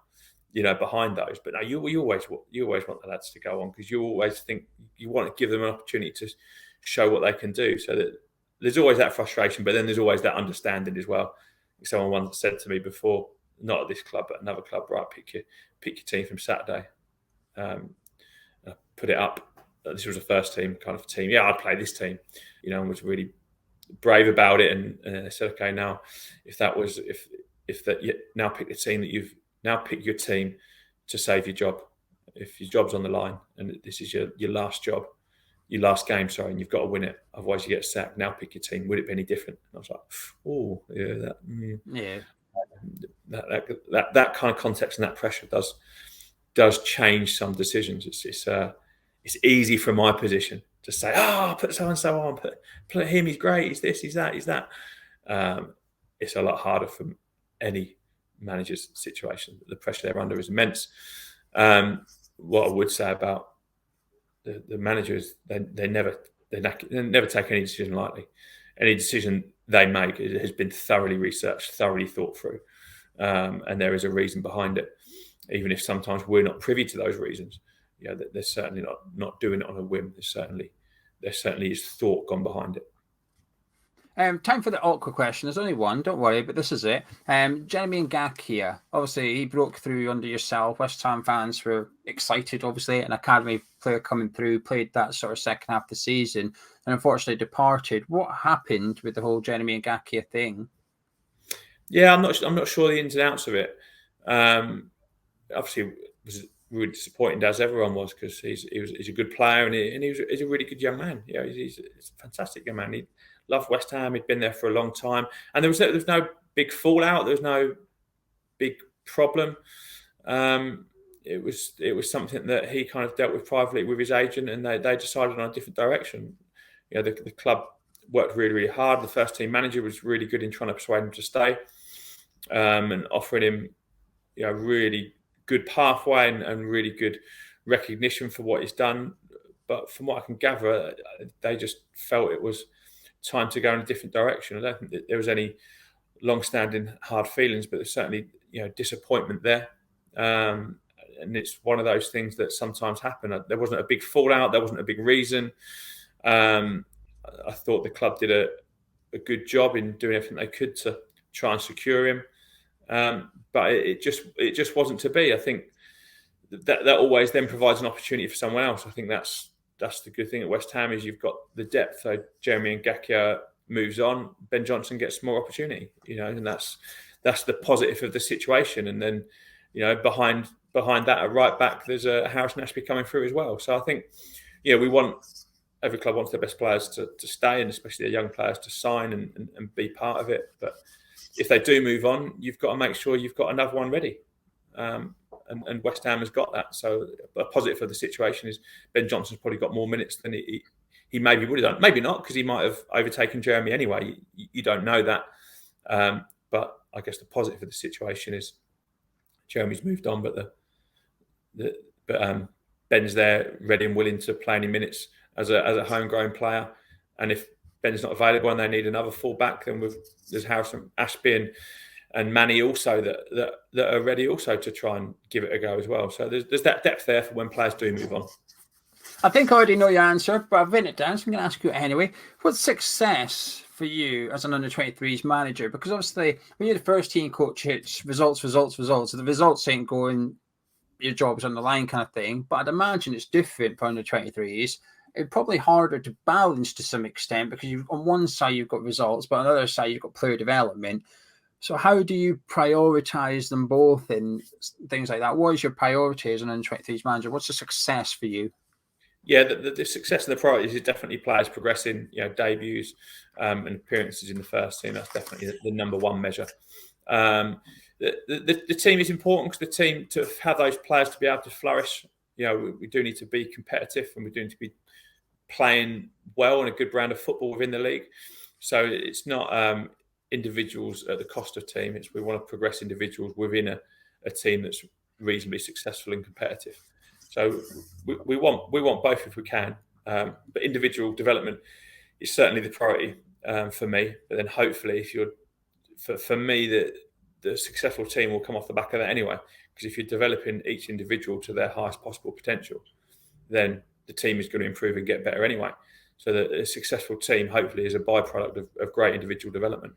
Speaker 2: behind those. But no, you always want the lads to go on, because you always think you want to give them an opportunity to show what they can do. So that there's always that frustration, but then there's always that understanding as well. Someone once said to me before, not at this club, but another club, right, pick your team from Saturday. I put it up. This was a first team kind of team. Yeah, I'd play this team, and was really brave about it. And I said, okay, now now pick the team that pick your team to save your job. If your job's on the line and this is your last job, your last game, sorry, and you've got to win it, otherwise you get sacked. Now pick your team. Would it be any different? And I was like, oh, yeah, that kind of context and that pressure does change some decisions. it's easy from my position to say, oh, put so and so on, put him. He's great. He's this. He's that. He's that. It's a lot harder from any manager's situation. The pressure they're under is immense. What I would say about the managers, they never take any decision lightly. Any decision they make has been thoroughly researched, thoroughly thought through, and there is a reason behind it. Even if sometimes we're not privy to those reasons, they're certainly not doing it on a whim. There certainly is thought gone behind it.
Speaker 1: Time for the awkward question. There's only one, don't worry, but this is it. Jeremy Ngakia, obviously he broke through under yourself. West Ham fans were excited, obviously, an academy player coming through, played that sort of second half of the season, and unfortunately departed. What happened with the whole Jeremy Ngakia thing?
Speaker 2: Yeah, I'm not sure the ins and outs of it. Obviously, it was really disappointing, as everyone was, because he's a good player and he's a really good young man. He's a fantastic young man. He loved West Ham. He'd been there for a long time, and there was no big fallout. There was no big problem. It was something that he kind of dealt with privately with his agent, and they decided on a different direction. The club worked really, really hard. The first team manager was really good in trying to persuade him to stay, and offering him really good pathway and really good recognition for what he's done. But from what I can gather, they just felt it was time to go in a different direction. I don't think that there was any long-standing hard feelings, but there's certainly disappointment there. And it's one of those things that sometimes happen. There wasn't a big fallout. There wasn't a big reason. I thought the club did a good job in doing everything they could to try and secure him. But it just wasn't to be. I think that always then provides an opportunity for someone else. I think that's the good thing at West Ham is you've got the depth. So Jeremy Ngakia moves on, Ben Johnson gets more opportunity. And that's the positive of the situation. And then behind that at right back, there's a Harrison Ashby coming through as well. So I think every club wants their best players to stay, and especially their young players to sign and be part of it. But if they do move on, you've got to make sure you've got another one ready. And West Ham has got that. So a positive for the situation is Ben Johnson's probably got more minutes than he maybe would have done. Maybe not, because he might have overtaken Jeremy anyway. You don't know that. But I guess the positive for the situation is Jeremy's moved on, but Ben's there, ready and willing to play any minutes as a homegrown player. And if Ben's not available and they need another fullback, then there's Harrison Ashby and Manny also that are ready also to try and give it a go as well. So there's that depth there for when players do move on.
Speaker 1: I think I already know your answer, but I've written it down, so I'm going to ask you anyway. What's success for you as an under-23s manager? Because obviously, when you're the first team coach, it's results. So the results ain't going, your job's on the line kind of thing. But I'd imagine it's different for under-23s. It's probably harder to balance to some extent because on one side you've got results, but on the other side you've got player development. So how do you prioritise them both and things like that? What is your priority as an under-23s manager? What's the success for you?
Speaker 2: Yeah, the success and the priorities is definitely players progressing, debuts and appearances in the first team. That's definitely the number one measure. The team is important because the team, to have those players to be able to flourish, we do need to be competitive and we do need to be playing well and a good brand of football within the league. So it's not individuals at the cost of team. We want to progress individuals within a team that's reasonably successful and competitive. So we want both if we can, but individual development is certainly the priority for me. But then hopefully, for me, the successful team will come off the back of that anyway. Because if you're developing each individual to their highest possible potential, then the team is going to improve and get better anyway. So a successful team hopefully is a byproduct of great individual development,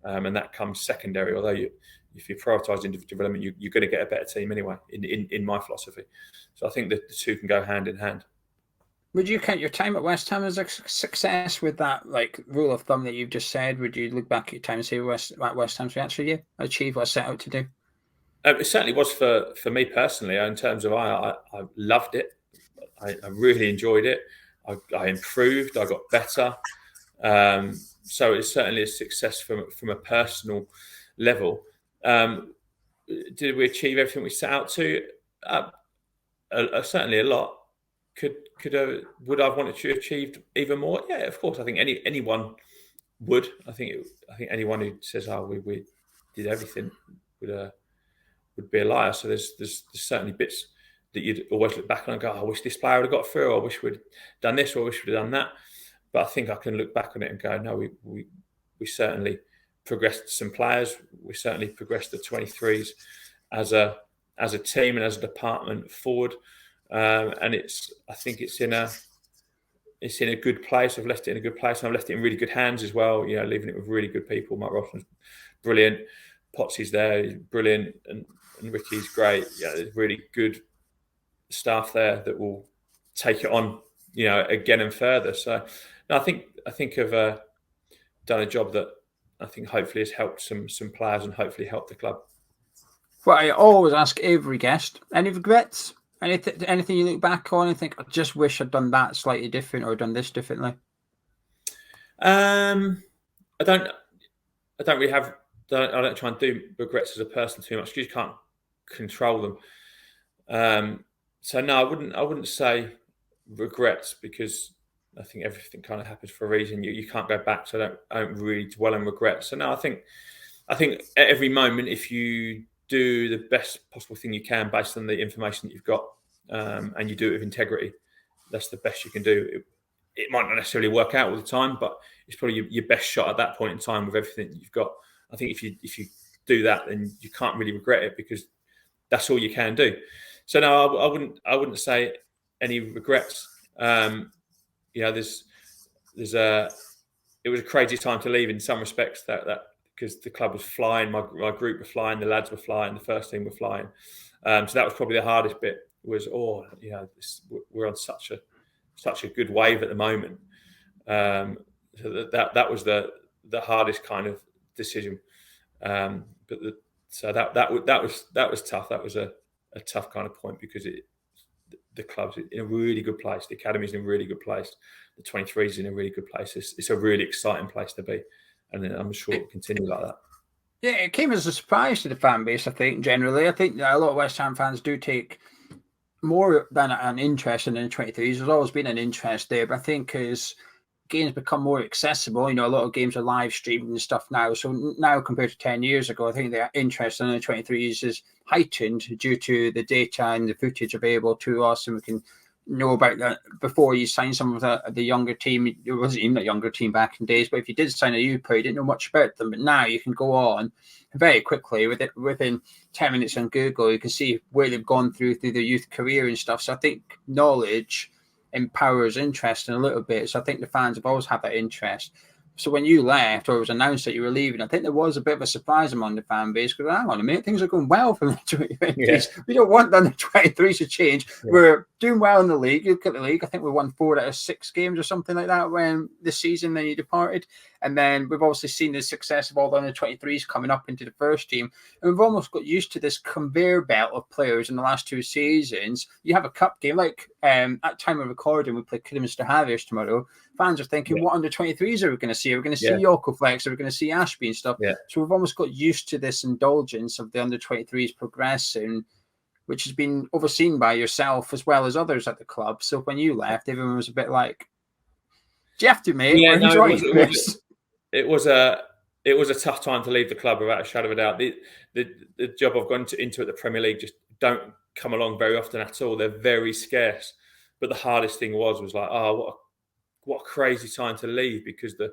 Speaker 2: and that comes secondary. Although if you prioritise individual development, you're going to get a better team anyway, in my philosophy. So I think that the two can go hand in hand.
Speaker 1: Would you count your time at West Ham as a success with that rule of thumb that you've just said? Would you look back at your time and say West Ham's actually achieved what I set out to do?
Speaker 2: It certainly was for me personally. In terms of I loved it. I really enjoyed it. I improved. I got better. So it's certainly a success from a personal level. Did we achieve everything we set out to? Certainly a lot. would I have wanted to achieve even more? Yeah, of course. I think anyone would. I think anyone who says, "Oh, we did everything," would be a liar. So there's certainly bits that you'd always look back on and go, "I wish this player would have got through. Or I wish we'd done this, or I wish we'd have done that." But I think I can look back on it and go, "No, we certainly progressed some players. We certainly progressed the 23s as a team and as a department forward." And I think it's in a good place. I've left it in a good place, and I've left it in really good hands as well. You know, leaving it with really good people. Mark Rossman's brilliant, Potsy's there, he's brilliant, and Ricky's great. Yeah, there's really good staff there that will take it on, you know, again and further. So, no, I think I've done a job that I think hopefully has helped some players and hopefully helped the club.
Speaker 1: Well, I always ask every guest, any regrets? Anything you look back on and think, I just wish I'd done that slightly different or done this differently?
Speaker 2: I don't really have. I don't try and do regrets as a person too much because you can't control them. So no, I wouldn't say regrets because I think everything kind of happens for a reason. You can't go back, so I don't really dwell on regrets. So no, I think at every moment, if you do the best possible thing you can based on the information that you've got, and you do it with integrity, that's the best you can do. It might not necessarily work out all the time, but it's probably your best shot at that point in time with everything that you've got. I think if you do that, then you can't really regret it because that's all you can do. So no, I wouldn't say any regrets. You know, it was a crazy time to leave in some respects that because the club was flying, my group were flying, the lads were flying, the first team were flying. So that was probably the hardest bit. Was we're on such a good wave at the moment. So that was the hardest kind of decision. That was tough. That was a tough kind of point because the club's in a really good place. The academy's in a really good place. The 23's in a really good place. It's a really exciting place to be, and I'm sure it'll continue like that.
Speaker 1: Yeah, it came as a surprise to the fan base. I think generally, a lot of West Ham fans do take more than an interest in the 23s. There's always been an interest there, but I think as games become more accessible, you know, a lot of games are live streamed and stuff now. So now compared to 10 years ago, I think the interest in the 23s is heightened due to the data and the footage available to us, and we can know about that before you sign some of the younger team. It wasn't even a younger team back in days, but if you did sign a youth player, you didn't know much about them. But now you can go on very quickly within 10 minutes on Google. You can see where they've gone through their youth career and stuff. So I think knowledge empowers interest in a little bit. So I think the fans have always had that interest. So when you left or it was announced that you were leaving, I think there was a bit of a surprise among the fan base because hang on a minute, things are going well for the 23s. Yeah. We don't want the 23s to change. Yeah. We're doing well in the league. You look at the league, I think we won 4 out of 6 games or something like that when this season then you departed. And then we've obviously seen the success of all the under 23s coming up into the first team. And we've almost got used to this conveyor belt of players in the last 2 seasons. You have a cup game, like at time of recording, we play Kidderminster Harriers tomorrow. Fans are thinking, what under 23s are we going to see? Are we going to see Yoko Flex? Are we going to see Ashby and stuff? Yeah. So we've almost got used to this indulgence of the under 23s progressing, which has been overseen by yourself as well as others at the club. So when you left, everyone was a bit like, do you have to, mate?
Speaker 2: Yeah, no, it was a tough time to leave the club without a shadow of a doubt. The job I've gone into at the Premier League just don't come along very often at all. They're very scarce. But the hardest thing was like, what a crazy time to leave because the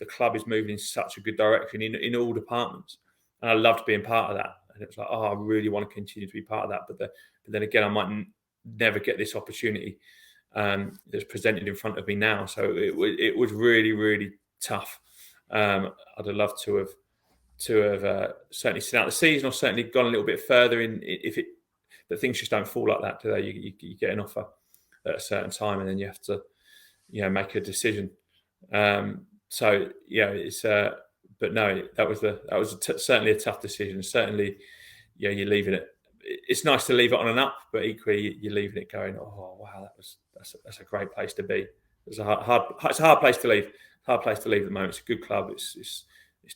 Speaker 2: club is moving in such a good direction in all departments. And I loved being part of that. And it was like, I really want to continue to be part of that. But then again, I might never get this opportunity that's presented in front of me now. So it was really, really tough. I'd have loved to have certainly seen out the season or certainly gone a little bit further but things just don't fall like that, do they? You get an offer at a certain time and then you have to, make a decision. It's but no, that was certainly a tough decision. Certainly, you're leaving it. It's nice to leave it on and up, but equally you're leaving it going, oh wow, that's a great place to be. It's a hard place to leave. Hard place to leave at the moment. It's a good club. It's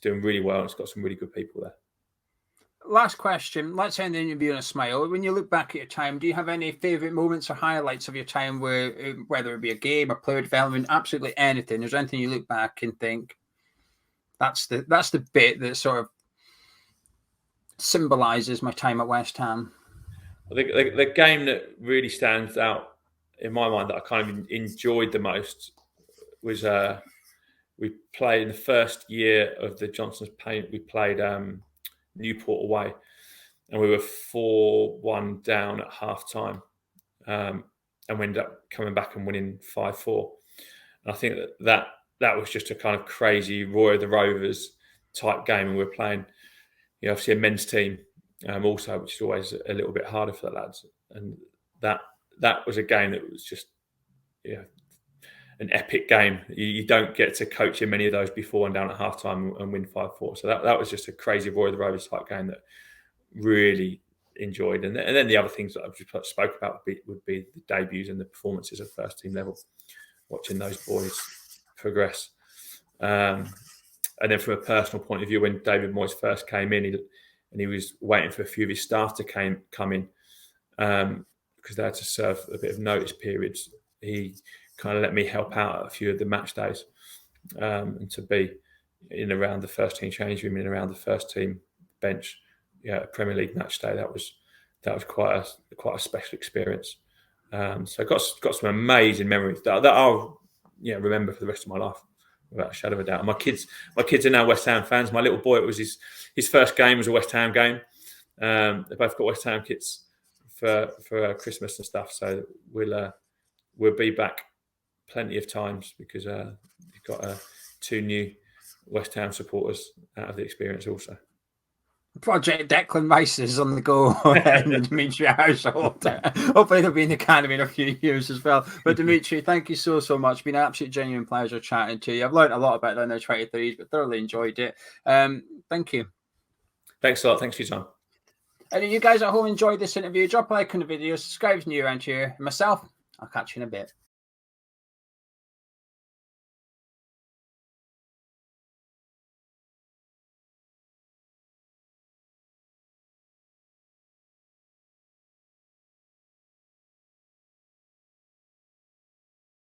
Speaker 2: doing really well. It's got some really good people there.
Speaker 1: Last question. Let's end the interview on a smile. When you look back at your time, do you have any favourite moments or highlights of your time where, whether it be a game or player development, absolutely anything? Is there anything you look back and think that's the bit that sort of symbolises my time at West Ham?
Speaker 2: I think the game that really stands out in my mind that I kind of enjoyed the most was we played in the first year of the Johnson's Paint. We played Newport away, and we were 4-1 down at half time, and we ended up coming back and winning 5-4. And I think that was just a kind of crazy Roy of the Rovers type game, and we were playing, obviously a men's team also, which is always a little bit harder for the lads. And that was a game that was just an epic game. You don't get to coach in many of those before and down at half time and win 5-4. So that was just a crazy Roy of the Rovers type game that really enjoyed. And then the other things that I've just spoke about would be the debuts and the performances at first team level, watching those boys progress. And then from a personal point of view, when David Moyes first came in, he was waiting for a few of his staff to come in because they had to serve a bit of notice periods. He kind of let me help out at a few of the match days, and to be in around the first team change room, in around the first team bench, a Premier League match day. That was quite a special experience. So I got some amazing memories that I'll remember for the rest of my life, without a shadow of a doubt. And my kids are now West Ham fans. My little boy, it was his first game was a West Ham game. They both got West Ham kits for Christmas and stuff. So we'll be back plenty of times because you've got 2 new West Ham supporters out of the experience also.
Speaker 1: Project Declan Rice is on the go in the Dmitri household. Hopefully they'll be in the academy in a few years as well. But Dmitri, thank you so much. It's been an absolute genuine pleasure chatting to you. I've learned a lot about the U23's, but thoroughly enjoyed it. Thank you.
Speaker 2: Thanks a lot. Thanks for your time.
Speaker 1: And if you guys at home enjoyed this interview, drop a like on the video, subscribe if you're new around here. And myself, I'll catch you in a bit.